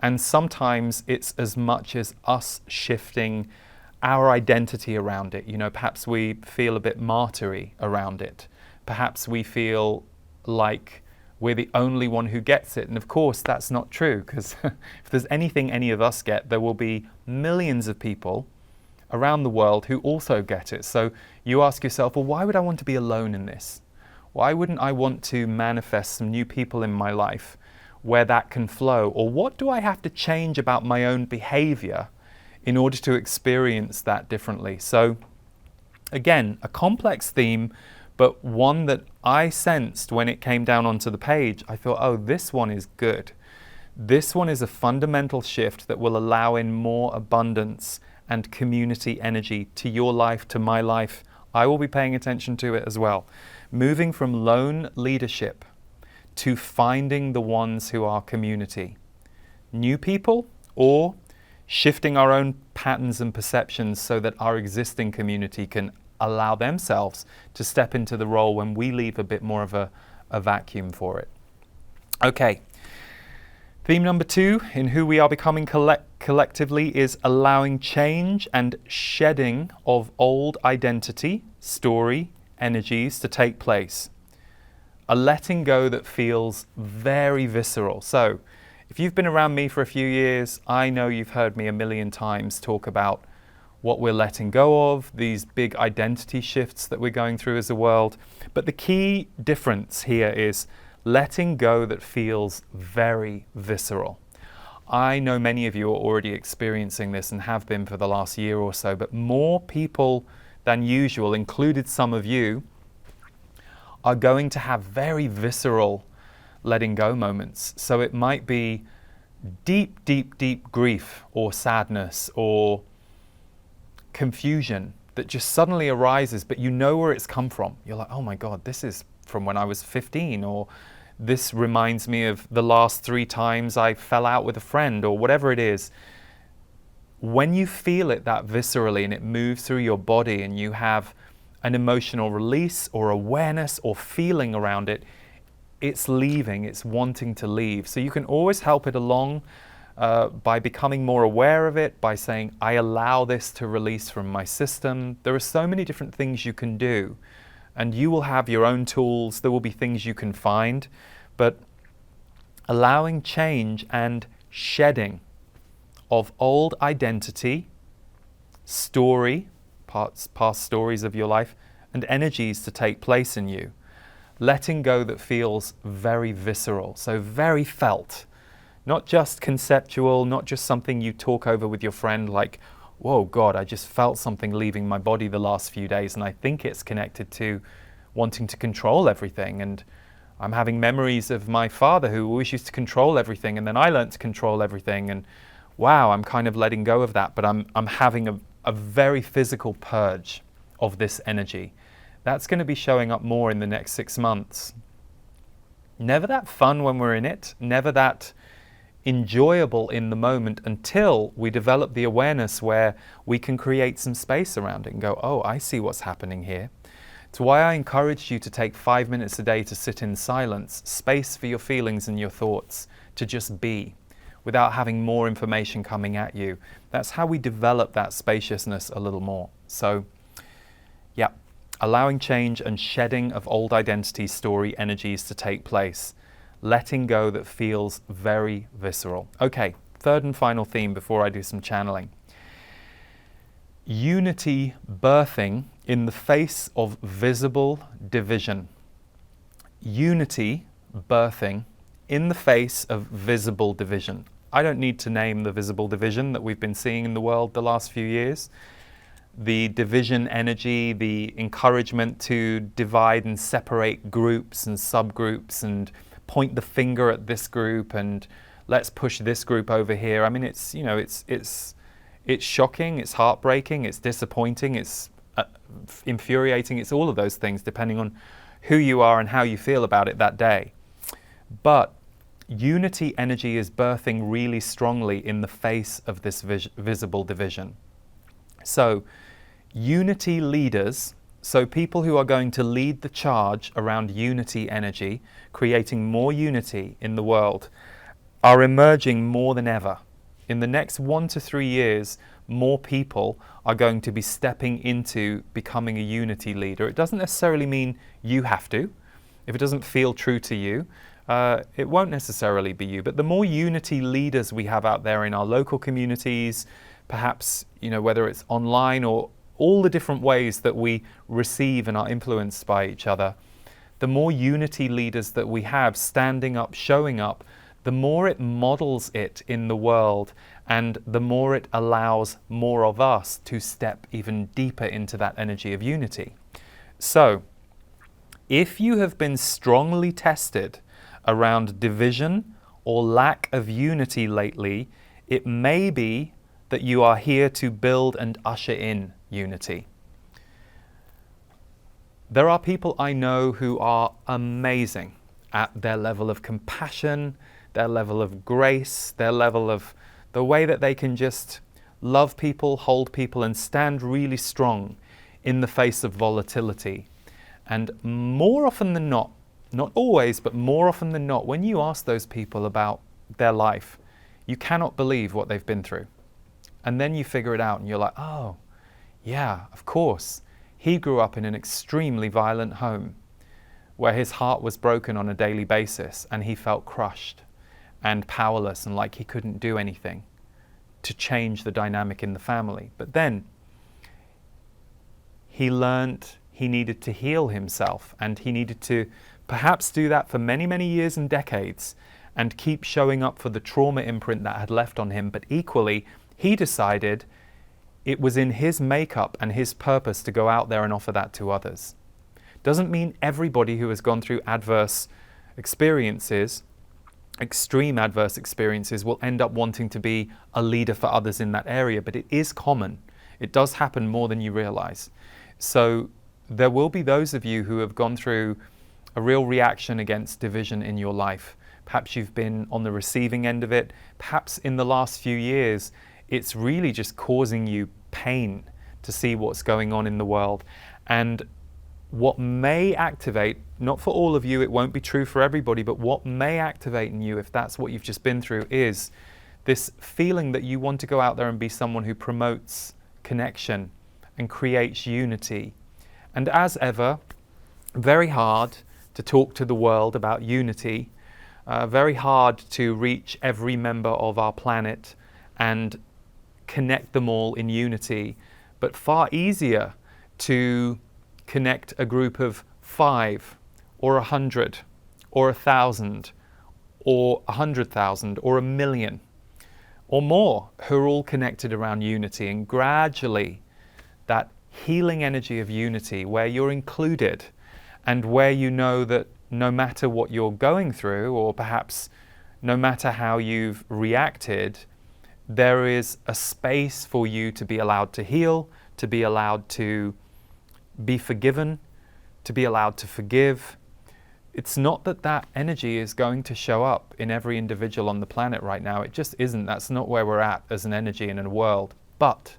And sometimes it's as much as us shifting our identity around it. Perhaps we feel a bit martyry around it. Perhaps we feel like we're the only one who gets it. And of course, that's not true, because if there's anything any of us get, there will be millions of people around the world who also get it. So you ask yourself, well, why would I want to be alone in this? Why wouldn't I want to manifest some new people in my life where that can flow? Or what do I have to change about my own behavior in order to experience that differently? So again, a complex theme, but one that I sensed when it came down onto the page. I thought, oh, this one is good. This one is a fundamental shift that will allow in more abundance and community energy to your life, to my life. I will be paying attention to it as well. Moving from lone leadership to finding the ones who are community. New people, or shifting our own patterns and perceptions so that our existing community can allow themselves to step into the role when we leave a bit more of a vacuum for it. Okay. Theme number 2 in who we are becoming collectively is allowing change and shedding of old identity, story, energies to take place. A letting go that feels very visceral. So if you've been around me for a few years, I know you've heard me a million times talk about what we're letting go of, these big identity shifts that we're going through as a world. But the key difference here is letting go that feels very visceral. I know many of you are already experiencing this and have been for the last year or so, but more people than usual, included some of you, are going to have very visceral letting go moments. So it might be deep, deep, deep grief or sadness or confusion that just suddenly arises, but you know where it's come from. You're like, oh my God, this is from when I was 15, or this reminds me of the last 3 times I fell out with a friend, or whatever it is. When you feel it that viscerally and it moves through your body and you have an emotional release or awareness or feeling around it, it's leaving, it's wanting to leave. So you can always help it along by becoming more aware of it, by saying, I allow this to release from my system. There are so many different things you can do, and you will have your own tools. There will be things you can find, but allowing change and shedding of old identity, story, past stories of your life, and energies to take place in you. Letting go that feels very visceral, so very felt. Not just conceptual, not just something you talk over with your friend like, whoa, God, I just felt something leaving my body the last few days, and I think it's connected to wanting to control everything. And I'm having memories of my father who always used to control everything, and then I learned to control everything, and wow, I'm kind of letting go of that, but I'm having a very physical purge of this energy. That's going to be showing up more in the next 6 months. Never that fun when we're in it, never that enjoyable in the moment, until we develop the awareness where we can create some space around it and go, oh, I see what's happening here. It's why I encouraged you to take 5 minutes a day to sit in silence, space for your feelings and your thoughts, to just be, without having more information coming at you. That's how we develop that spaciousness a little more. So, yeah, allowing change and shedding of old identity, story, energies to take place. Letting go that feels very visceral. Okay, third and final theme before I do some channeling. Unity birthing in the face of visible division. Unity birthing in the face of visible division. I don't need to name the visible division that we've been seeing in the world the last few years. The division energy, the encouragement to divide and separate groups and subgroups and point the finger at this group and let's push this group over here. I mean, it's, you know, it's shocking, it's heartbreaking, it's disappointing, it's infuriating, it's all of those things depending on who you are and how you feel about it that day. But unity energy is birthing really strongly in the face of this visible division. So unity leaders, so people who are going to lead the charge around unity energy, creating more unity in the world, are emerging more than ever. In the next 1 to 3 years, more people are going to be stepping into becoming a unity leader. It doesn't necessarily mean you have to. If it doesn't feel true to you, it won't necessarily be you. But the more unity leaders we have out there in our local communities, perhaps, you know, whether it's online or all the different ways that we receive and are influenced by each other, the more unity leaders that we have standing up, showing up, the more it models it in the world, and the more it allows more of us to step even deeper into that energy of unity. So, if you have been strongly tested around division or lack of unity lately, it may be that you are here to build and usher in unity. There are people I know who are amazing at their level of compassion, their level of grace, their level of the way that they can just love people, hold people, and stand really strong in the face of volatility. And more often than not always, but more often than not, when you ask those people about their life, you cannot believe what they've been through. And then you figure it out and you're like, oh, yeah, of course. He grew up in an extremely violent home where his heart was broken on a daily basis and he felt crushed and powerless and like he couldn't do anything to change the dynamic in the family. But then he learnt he needed to heal himself, and he needed to perhaps do that for many, many years and decades and keep showing up for the trauma imprint that had left on him. But equally, he decided it was in his makeup and his purpose to go out there and offer that to others. Doesn't mean everybody who has gone through adverse experiences, extreme adverse experiences, will end up wanting to be a leader for others in that area, but it is common. It does happen more than you realize. So there will be those of you who have gone through a real reaction against division in your life. Perhaps you've been on the receiving end of it. Perhaps in the last few years, it's really just causing you pain to see what's going on in the world. And what may activate, not for all of you, it won't be true for everybody, but what may activate in you, if that's what you've just been through, is this feeling that you want to go out there and be someone who promotes connection and creates unity. And as ever, very hard to talk to the world about unity, very hard to reach every member of our planet and connect them all in unity, but far easier to connect a group of 5 or 100 or 1,000 or 100,000 or 1,000,000 or more who are all connected around unity. And gradually that healing energy of unity, where you're included and where you know that no matter what you're going through, or perhaps no matter how you've reacted, there is a space for you to be allowed to heal, to be allowed to be forgiven, to be allowed to forgive. It's not that that energy is going to show up in every individual on the planet right now. It just isn't. That's not where we're at as an energy in a world. But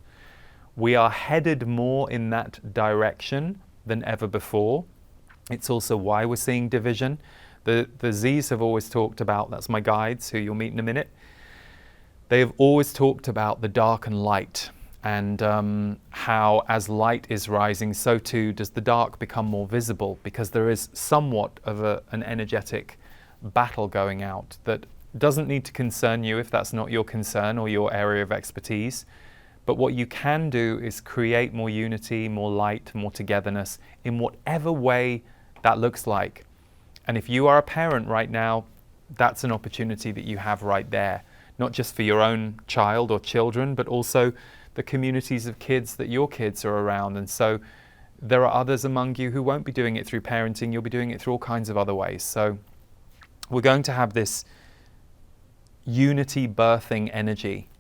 we are headed more in that direction than ever before. It's also why we're seeing division. The Z's have always talked about, that's my guides who you'll meet in a minute, they have always talked about the dark and light, and how as light is rising, so too does the dark become more visible, because there is somewhat of an energetic battle going out that doesn't need to concern you if that's not your concern or your area of expertise. But what you can do is create more unity, more light, more togetherness in whatever way that looks like. And if you are a parent right now, that's an opportunity that you have right there, not just for your own child or children, but also the communities of kids that your kids are around. And so there are others among you who won't be doing it through parenting. You'll be doing it through all kinds of other ways. So we're going to have this unity birthing energy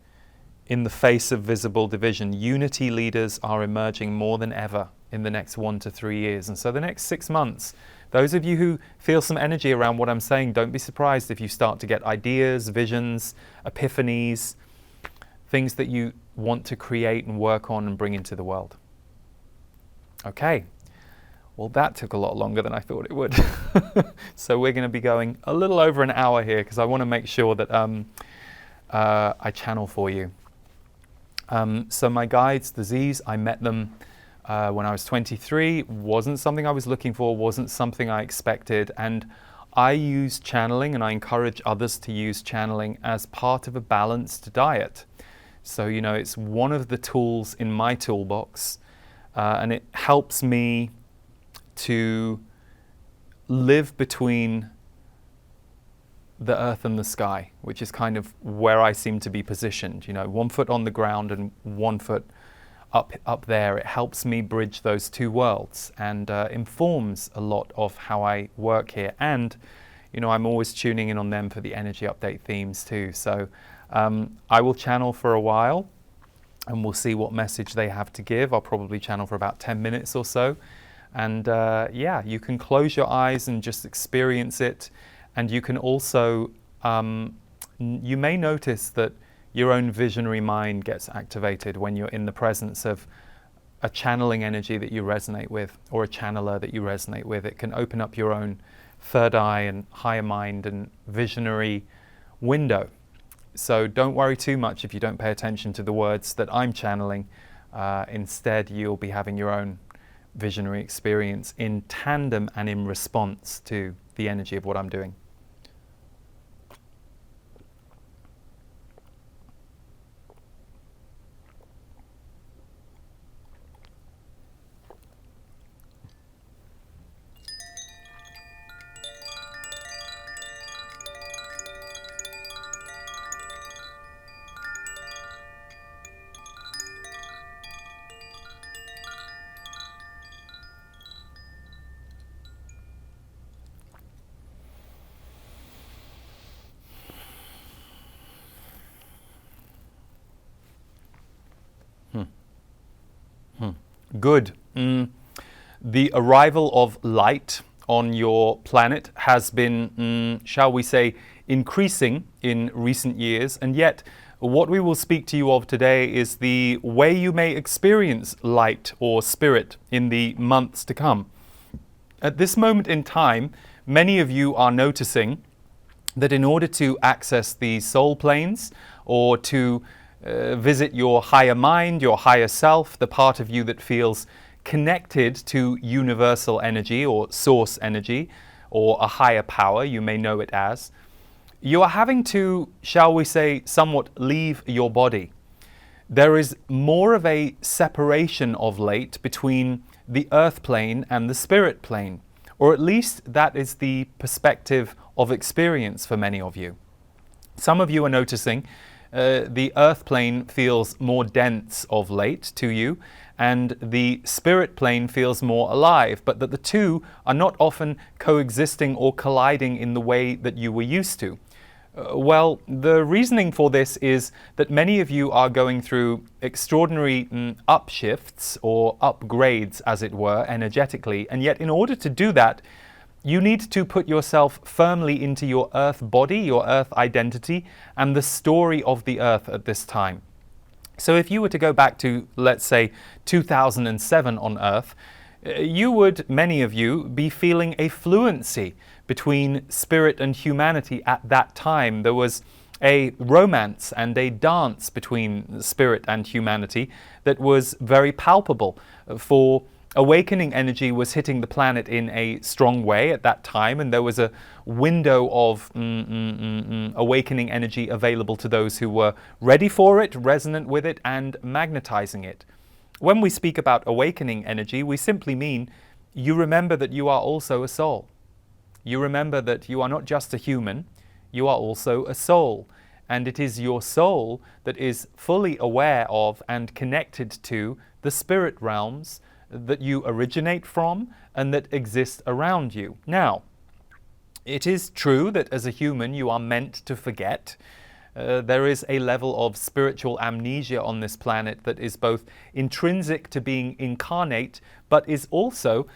in the face of visible division. Unity leaders are emerging more than ever in the next 1 to 3 years. And so the next 6 months, those of you who feel some energy around what I'm saying, don't be surprised if you start to get ideas, visions, epiphanies, things that you want to create and work on and bring into the world. Okay, well that took a lot longer than I thought it would. So we're going to be going a little over an hour here because I want to make sure that I channel for you. So my guides, the Z's, I met them when I was 23. Wasn't something I was looking for, wasn't something I expected. And I use channeling, and I encourage others to use channeling as part of a balanced diet. So, you know, it's one of the tools in my toolbox, and it helps me to live between the earth and the sky, which is kind of where I seem to be positioned. You know, 1 foot on the ground and 1 foot up there. It helps me bridge those two worlds and informs a lot of how I work here. And, you know, I'm always tuning in on them for the energy update themes too. So I will channel for a while and we'll see what message they have to give. I'll probably channel for about 10 minutes or so. And yeah, you can close your eyes and just experience it. And you can also, you may notice that your own visionary mind gets activated when you're in the presence of a channeling energy that you resonate with, or a channeler that you resonate with. It can open up your own third eye and higher mind and visionary window. So don't worry too much if you don't pay attention to the words that I'm channeling. Instead, you'll be having your own visionary experience in tandem and in response to the energy of what I'm doing. Good. The arrival of light on your planet has been, shall we say, increasing in recent years, and yet what we will speak to you of today is the way you may experience light or spirit in the months to come. At this moment in time, many of you are noticing that in order to access the soul planes or to visit your higher mind, your higher self, the part of you that feels connected to universal energy or source energy or a higher power, you may know it as, you are having to, shall we say, somewhat leave your body. There is more of a separation of late between the earth plane and the spirit plane, or at least that is the perspective of experience for many of you. Some of you are noticing the earth plane feels more dense of late to you, and the spirit plane feels more alive, but that the two are not often coexisting or colliding in the way that you were used to. Well, the reasoning for this is that many of you are going through extraordinary upshifts or upgrades, as it were, energetically, and yet in order to do that, you need to put yourself firmly into your earth body, your earth identity, and the story of the earth at this time. So if you were to go back to, let's say, 2007 on Earth, you would, many of you, be feeling a fluency between spirit and humanity at that time. There was a romance and a dance between spirit and humanity that was very palpable. For awakening energy was hitting the planet in a strong way at that time, and there was a window of awakening energy available to those who were ready for it, resonant with it, and magnetizing it. When we speak about awakening energy, we simply mean you remember that you are also a soul. You remember that you are not just a human, you are also a soul. And it is your soul that is fully aware of and connected to the spirit realms that you originate from and that exist around you. Now, it is true that as a human you are meant to forget. There is a level of spiritual amnesia on this planet that is both intrinsic to being incarnate, but is also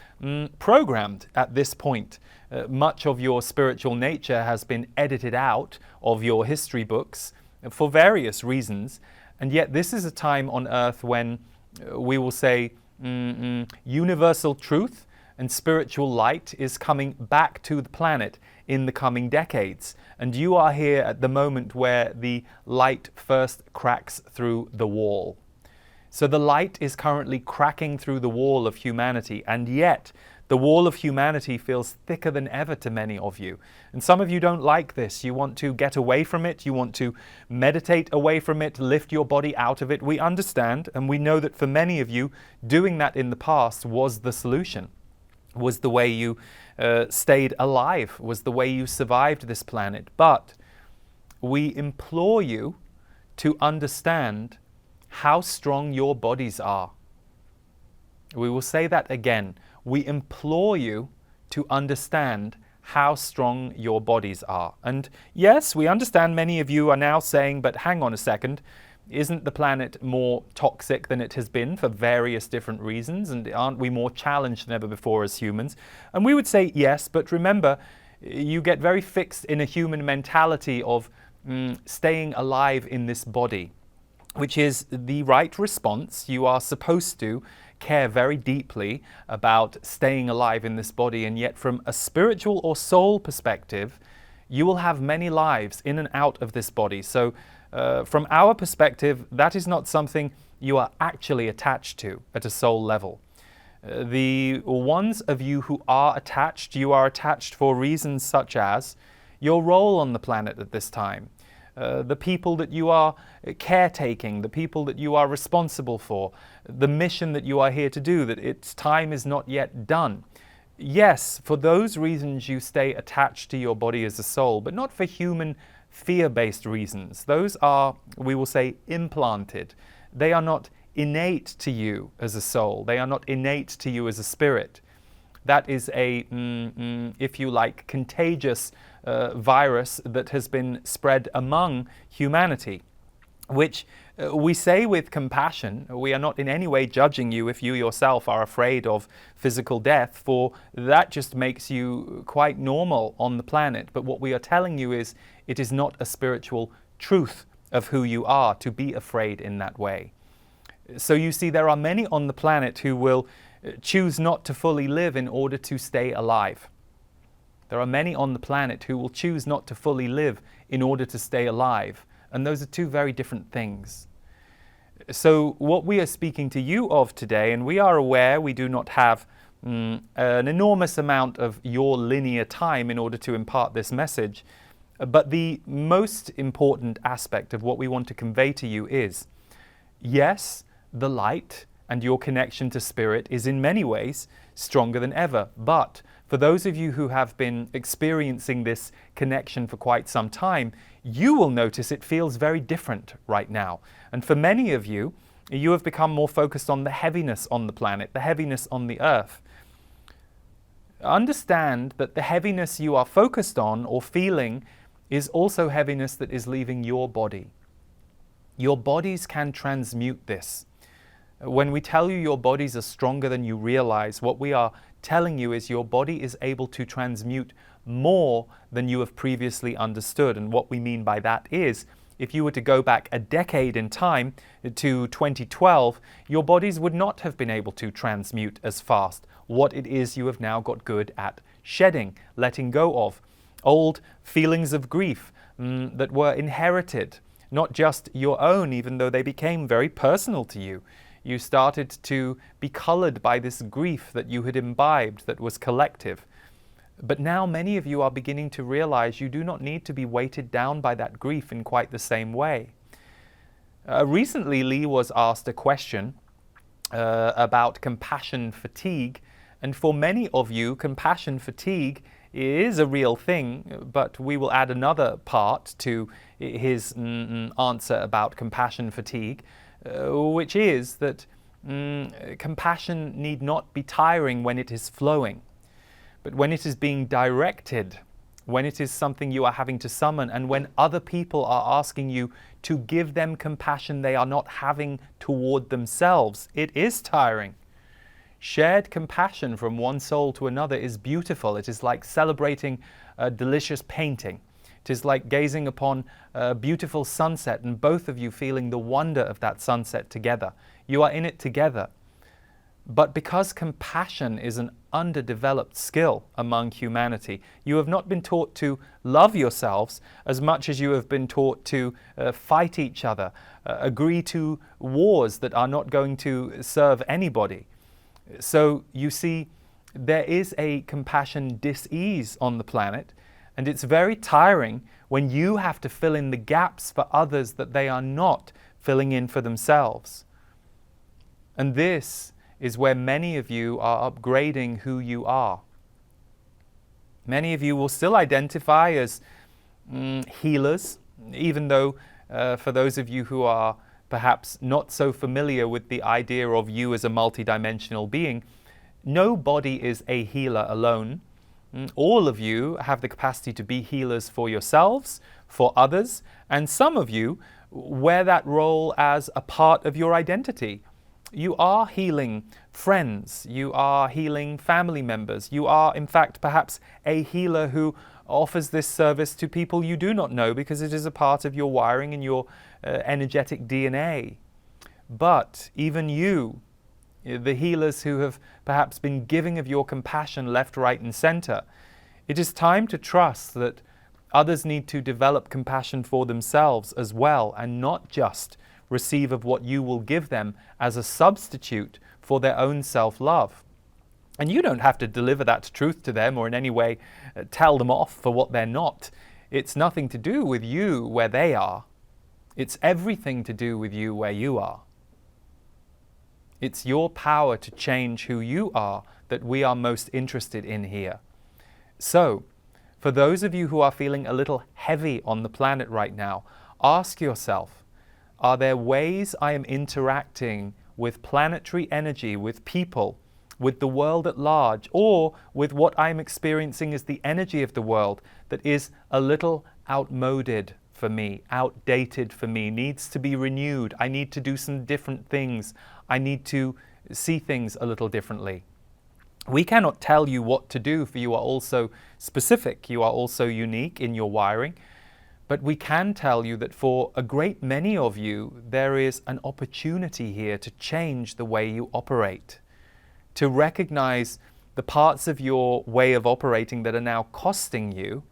programmed at this point. Much of your spiritual nature has been edited out of your history books for various reasons, and yet this is a time on Earth when we will say universal truth and spiritual light is coming back to the planet in the coming decades. And you are here at the moment where the light first cracks through the wall. So the light is currently cracking through the wall of humanity, and yet the wall of humanity feels thicker than ever to many of you. And some of you don't like this. You want to get away from it. You want to meditate away from it, lift your body out of it. We understand, and we know that for many of you, doing that in the past was the solution, was the way you stayed alive, was the way you survived this planet. But we implore you to understand how strong your bodies are. We will say that again. We implore you to understand how strong your bodies are. And yes, we understand many of you are now saying, but hang on a second, isn't the planet more toxic than it has been for various different reasons? And aren't we more challenged than ever before as humans? And we would say yes, but remember, you get very fixed in a human mentality of staying alive in this body, which is the right response. You are supposed to care very deeply about staying alive in this body, and yet from a spiritual or soul perspective, you will have many lives in and out of this body. So from our perspective, that is not something you are actually attached to at a soul level. The ones of you who are attached, you are attached for reasons such as your role on the planet at this time, the people that you are caretaking, the people that you are responsible for, the mission that you are here to do, that its time is not yet done. Yes, for those reasons you stay attached to your body as a soul, but not for human fear-based reasons. Those are, we will say, implanted. They are not innate to you as a soul. They are not innate to you as a spirit. That is a, if you like, contagious virus that has been spread among humanity. which we say with compassion. We are not in any way judging you if you yourself are afraid of physical death, for that just makes you quite normal on the planet. But what we are telling you is it is not a spiritual truth of who you are to be afraid in that way. So you see, there are many on the planet who will choose not to fully live in order to stay alive. There are many on the planet who will choose not to fully live in order to stay alive. And those are two very different things. So what we are speaking to you of today, and we are aware we do not have an enormous amount of your linear time in order to impart this message, but the most important aspect of what we want to convey to you is, yes, the light and your connection to spirit is in many ways stronger than ever. But for those of you who have been experiencing this connection for quite some time, you will notice it feels very different right now. And for many of you, you have become more focused on the heaviness on the planet, the heaviness on the earth. Understand that the heaviness you are focused on or feeling is also heaviness that is leaving your body. Your bodies can transmute this. When we tell you your bodies are stronger than you realize, what we are telling you is your body is able to transmute more than you have previously understood. And what we mean by that is, if you were to go back a decade in time to 2012, your bodies would not have been able to transmute as fast what it is you have now got good at shedding, letting go of. Old feelings of grief that were inherited, not just your own, even though they became very personal to you. You started to be colored by this grief that you had imbibed that was collective. But now many of you are beginning to realize you do not need to be weighted down by that grief in quite the same way. Recently, Lee was asked a question about compassion fatigue. And for many of you, compassion fatigue is a real thing, but we will add another part to his answer about compassion fatigue, which is that compassion need not be tiring when it is flowing, but when it is being directed, when it is something you are having to summon, and when other people are asking you to give them compassion they are not having toward themselves, it is tiring. Shared compassion from one soul to another is beautiful. It is like celebrating a delicious painting. It is like gazing upon a beautiful sunset and both of you feeling the wonder of that sunset together. You are in it together. But because compassion is an underdeveloped skill among humanity, you have not been taught to love yourselves as much as you have been taught to fight each other, agree to wars that are not going to serve anybody. So you see, there is a compassion dis-ease on the planet, and it's very tiring when you have to fill in the gaps for others that they are not filling in for themselves. And this is where many of you are upgrading who you are. Many of you will still identify as healers, even though for those of you who are perhaps not so familiar with the idea of you as a multidimensional being, nobody is a healer alone. All of you have the capacity to be healers for yourselves, for others, and some of you wear that role as a part of your identity. You are healing friends, you are healing family members, you are in fact perhaps a healer who offers this service to people you do not know because it is a part of your wiring and your energetic DNA. But even you, the healers who have perhaps been giving of your compassion left, right and center, it is time to trust that others need to develop compassion for themselves as well, and not just receive of what you will give them as a substitute for their own self-love. And you don't have to deliver that truth to them or in any way tell them off for what they're not. It's nothing to do with you where they are. It's everything to do with you where you are. It's your power to change who you are that we are most interested in here. So, for those of you who are feeling a little heavy on the planet right now, ask yourself, are there ways I am interacting with planetary energy, with people, with the world at large, or with what I'm experiencing as the energy of the world that is a little outmoded for me, outdated for me, needs to be renewed. I need to do some different things. I need to see things a little differently. We cannot tell you what to do, for you are also specific. You are also unique in your wiring. But we can tell you that for a great many of you, there is an opportunity here to change the way you operate, to recognize the parts of your way of operating that are now costing you,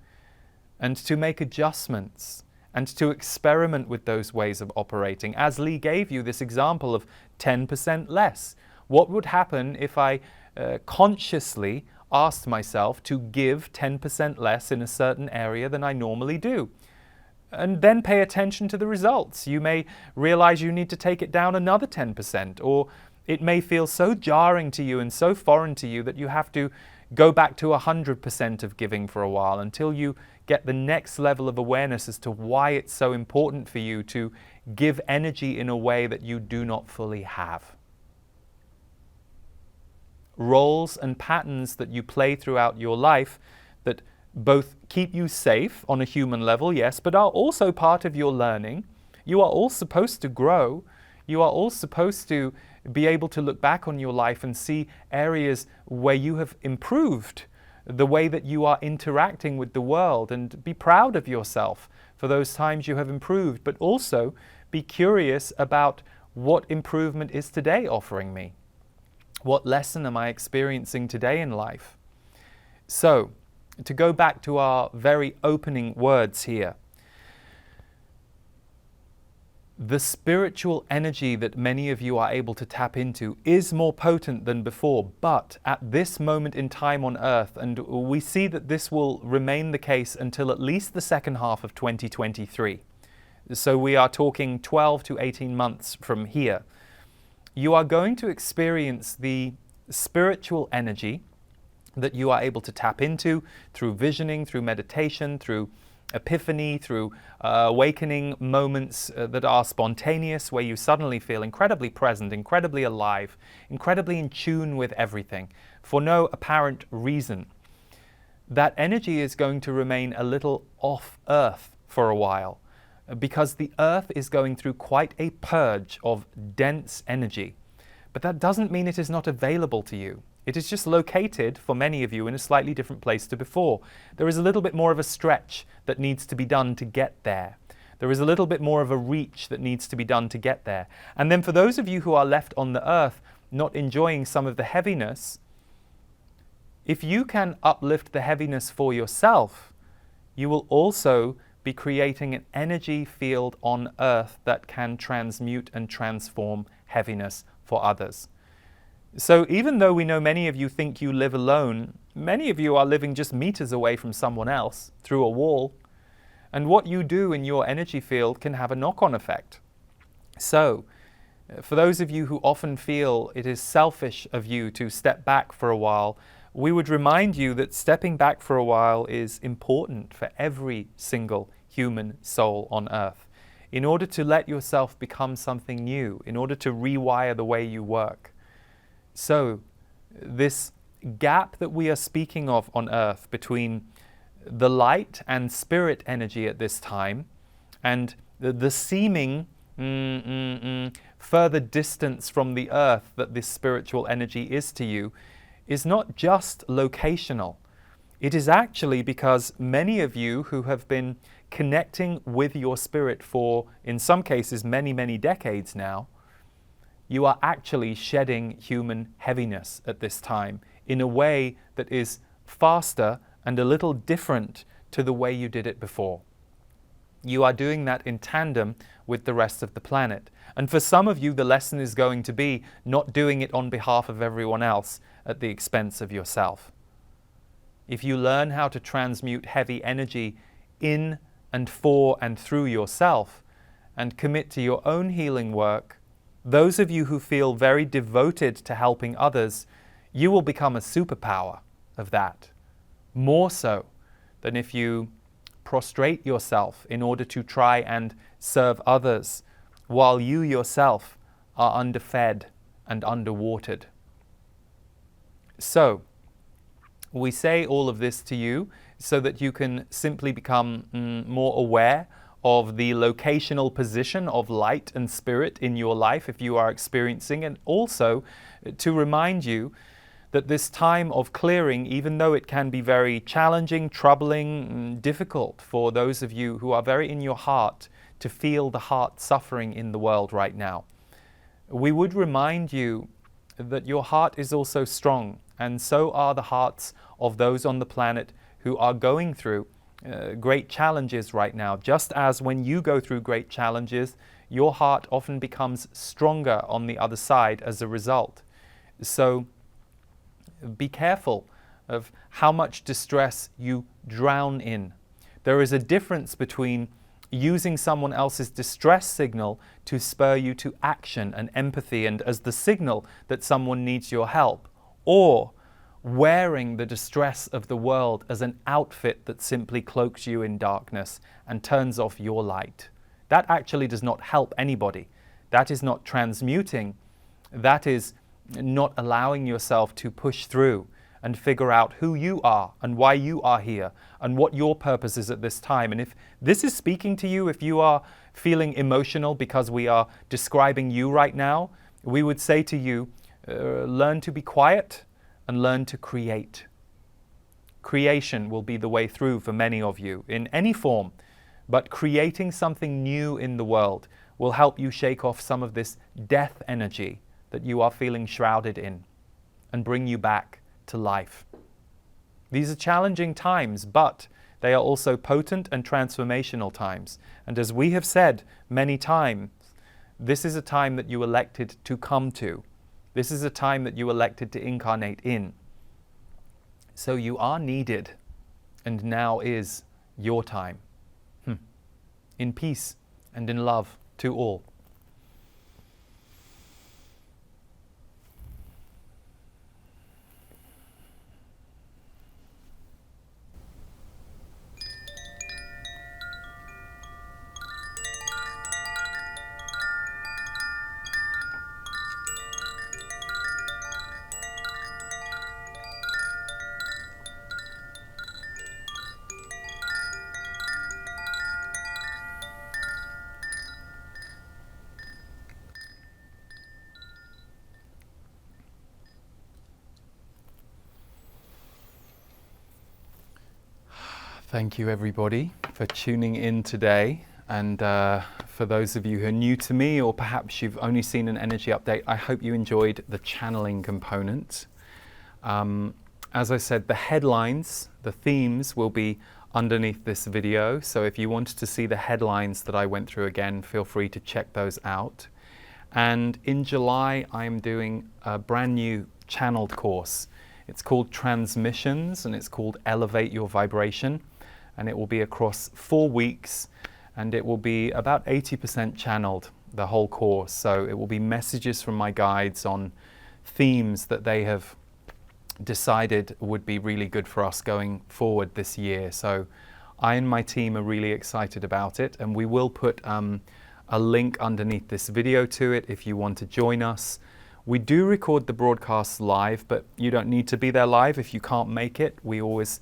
and to make adjustments and to experiment with those ways of operating. As Lee gave you this example of 10% less. What would happen if I consciously asked myself to give 10% less in a certain area than I normally do? And then pay attention to the results. You may realize you need to take it down another 10%, or it may feel so jarring to you and so foreign to you that you have to go back to 100% of giving for a while until you get the next level of awareness as to why it's so important for you to give energy in a way that you do not fully have. Roles and patterns that you play throughout your life that both keep you safe on a human level, yes, but are also part of your learning. You are all supposed to grow. You are all supposed to be able to look back on your life and see areas where you have improved the way that you are interacting with the world, and be proud of yourself for those times you have improved, but also be curious about what improvement is today offering me. What lesson am I experiencing today in life? So, to go back to our very opening words here, the spiritual energy that many of you are able to tap into is more potent than before, but at this moment in time on Earth, and we see that this will remain the case until at least the second half of 2023. So we are talking 12 to 18 months from here. You are going to experience the spiritual energy that you are able to tap into through visioning, through meditation, through epiphany, through awakening moments that are spontaneous, where you suddenly feel incredibly present, incredibly alive, incredibly in tune with everything, for no apparent reason. That energy is going to remain a little off Earth for a while, because the Earth is going through quite a purge of dense energy. But that doesn't mean it is not available to you. It is just located, for many of you, in a slightly different place to before. There is a little bit more of a stretch that needs to be done to get there. There is a little bit more of a reach that needs to be done to get there. And then for those of you who are left on the Earth, not enjoying some of the heaviness, if you can uplift the heaviness for yourself, you will also be creating an energy field on Earth that can transmute and transform heaviness for others. So even though we know many of you think you live alone, many of you are living just meters away from someone else through a wall. And what you do in your energy field can have a knock-on effect. So, for those of you who often feel it is selfish of you to step back for a while, we would remind you that stepping back for a while is important for every single human soul on Earth, in order to let yourself become something new, in order to rewire the way you work. So, this gap that we are speaking of on Earth between the light and spirit energy at this time and the seeming further distance from the Earth that this spiritual energy is to you is not just locational. It is actually because many of you who have been connecting with your spirit for, in some cases, many, many decades now, you are actually shedding human heaviness at this time in a way that is faster and a little different to the way you did it before. You are doing that in tandem with the rest of the planet. And for some of you, the lesson is going to be not doing it on behalf of everyone else at the expense of yourself. If you learn how to transmute heavy energy in and for and through yourself and commit to your own healing work, those of you who feel very devoted to helping others, you will become a superpower of that, more so than if you prostrate yourself in order to try and serve others while you yourself are underfed and underwatered. So, we say all of this to you so that you can simply become more aware of the locational position of light and spirit in your life if you are experiencing, and also to remind you that this time of clearing, even though it can be very challenging, troubling, difficult for those of you who are very in your heart to feel the heart suffering in the world right now, we would remind you that your heart is also strong, and so are the hearts of those on the planet who are going through great challenges right now. Just as when you go through great challenges, your heart often becomes stronger on the other side as a result. So be careful of how much distress you drown in. There is a difference between using someone else's distress signal to spur you to action and empathy and as the signal that someone needs your help, or wearing the distress of the world as an outfit that simply cloaks you in darkness and turns off your light. That actually does not help anybody. That is not transmuting. That is not allowing yourself to push through and figure out who you are and why you are here and what your purpose is at this time. And if this is speaking to you, if you are feeling emotional because we are describing you right now, we would say to you, learn to be quiet and learn to create. Creation will be the way through for many of you in any form, but creating something new in the world will help you shake off some of this death energy that you are feeling shrouded in and bring you back to life. These are challenging times, but they are also potent and transformational times. And as we have said many times, this is a time that you elected to come to. This is a time that you elected to incarnate in. So you are needed, and now is your time. In peace and in love to all. Thank you everybody for tuning in today, and for those of you who are new to me, or perhaps you've only seen an energy update, I hope you enjoyed the channeling component. As I said, the headlines, the themes will be underneath this video, so if you wanted to see the headlines that I went through again, feel free to check those out. And in July I'm doing a brand new channeled course. It's called Transmissions, and it's called Elevate Your Vibration. And it will be across 4 weeks, and it will be about 80% channeled, the whole course. So it will be messages from my guides on themes that they have decided would be really good for us going forward this year. So I and my team are really excited about it, and we will put a link underneath this video to it if you want to join us. We do record the broadcasts live, but you don't need to be there live if you can't make it. We always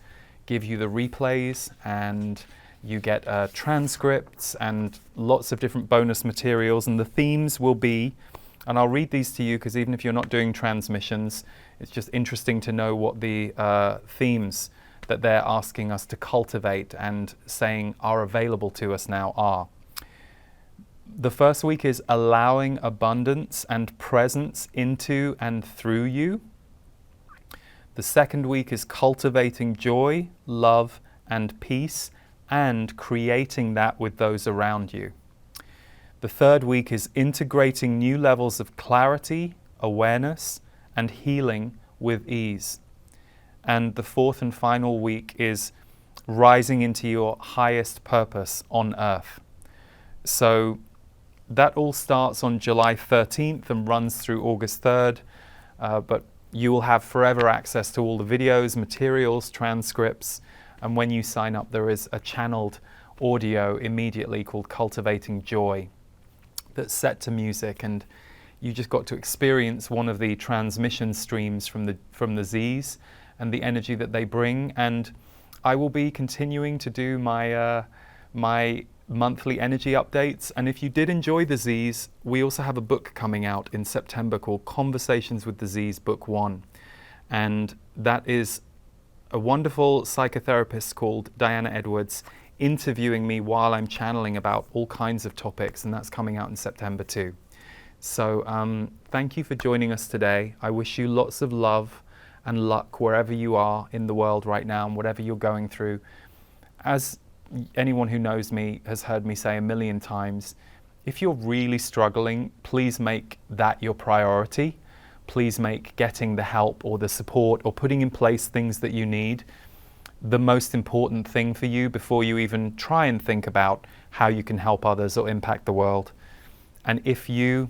give you the replays, and you get transcripts and lots of different bonus materials, and the themes will be, and I'll read these to you because even if you're not doing transmissions, it's just interesting to know what the themes that they're asking us to cultivate and saying are available to us now are. The first week is allowing abundance and presence into and through you. The second week is cultivating joy, love, and peace, and creating that with those around you. The third week is integrating new levels of clarity, awareness, and healing with ease. And the fourth and final week is rising into your highest purpose on earth. So that all starts on July 13th and runs through August 3rd, but you will have forever access to all the videos, materials, transcripts, and when you sign up there is a channeled audio immediately called Cultivating Joy that's set to music, and you just got to experience one of the transmission streams from the Z's and the energy that they bring. And I will be continuing to do my monthly energy updates. And if you did enjoy the Z's, we also have a book coming out in September called Conversations with the Z's, Book 1. And that is a wonderful psychotherapist called Diana Edwards interviewing me while I'm channeling about all kinds of topics, and that's coming out in September too. So thank you for joining us today. I wish you lots of love and luck wherever you are in the world right now and whatever you're going through. As anyone who knows me has heard me say a million times, if you're really struggling, please make that your priority. Please make getting the help or the support or putting in place things that you need the most important thing for you before you even try and think about how you can help others or impact the world. And if you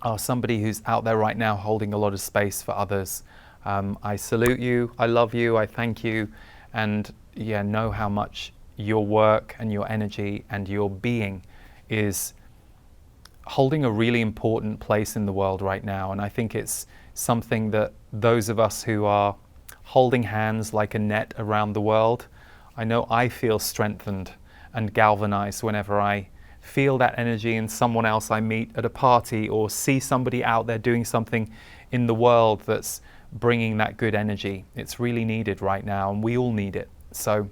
are somebody who's out there right now holding a lot of space for others, I salute you, I love you, I thank you, and know how much your work and your energy and your being is holding a really important place in the world right now. And I think it's something that those of us who are holding hands like a net around the world, I know I feel strengthened and galvanized whenever I feel that energy in someone else I meet at a party or see somebody out there doing something in the world that's bringing that good energy. It's really needed right now, and we all need it. So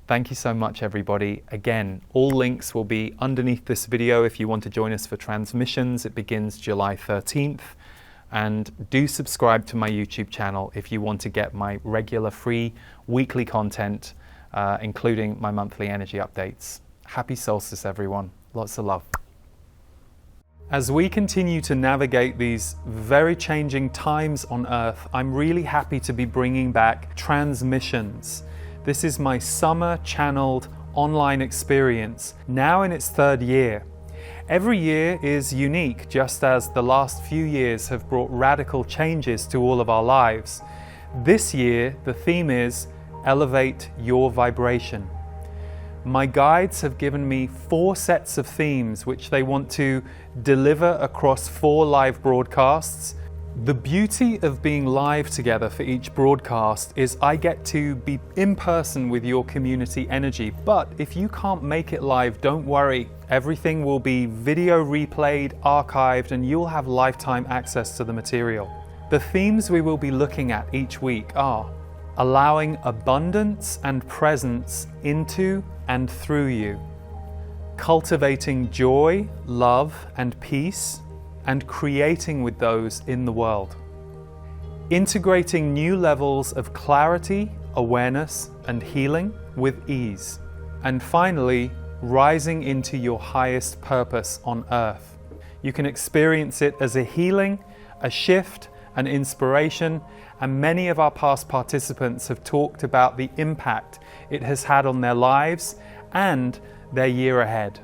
thank you so much, everybody. Again, all links will be underneath this video if you want to join us for transmissions. It begins July 13th. And do subscribe to my YouTube channel if you want to get my regular free weekly content, including my monthly energy updates. Happy Solstice, everyone. Lots of love. As we continue to navigate these very changing times on Earth, I'm really happy to be bringing back transmissions. This is my summer channeled online experience, now in its 3rd year. Every year is unique, just as the last few years have brought radical changes to all of our lives. This year, the theme is Elevate Your Vibration. My guides have given me 4 sets of themes which they want to deliver across 4 live broadcasts. The beauty of being live together for each broadcast is I get to be in person with your community energy. But if you can't make it live, don't worry. Everything will be video replayed, archived, and you'll have lifetime access to the material. The themes we will be looking at each week are allowing abundance and presence into and through you, cultivating joy, love, and peace, and creating with those in the world, integrating new levels of clarity, awareness, and healing with ease, and finally, rising into your highest purpose on Earth. You can experience it as a healing, a shift, an inspiration, and many of our past participants have talked about the impact it has had on their lives and their year ahead.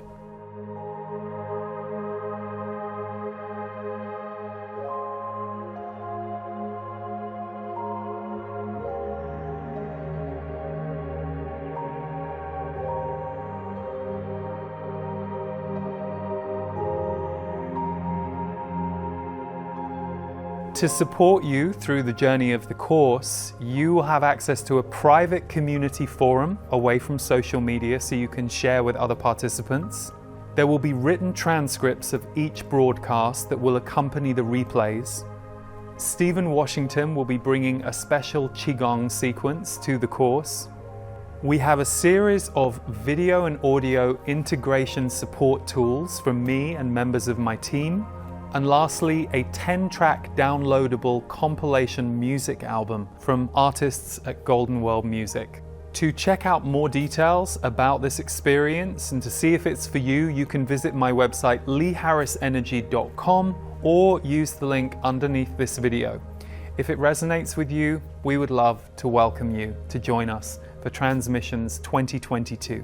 To support you through the journey of the course, you will have access to a private community forum away from social media so you can share with other participants. There will be written transcripts of each broadcast that will accompany the replays. Stephen Washington will be bringing a special Qigong sequence to the course. We have a series of video and audio integration support tools from me and members of my team. And lastly, a 10-track downloadable compilation music album from artists at Golden World Music. To check out more details about this experience and to see if it's for you, you can visit my website leeharrisenergy.com or use the link underneath this video. If it resonates with you, we would love to welcome you to join us for Transmissions 2022.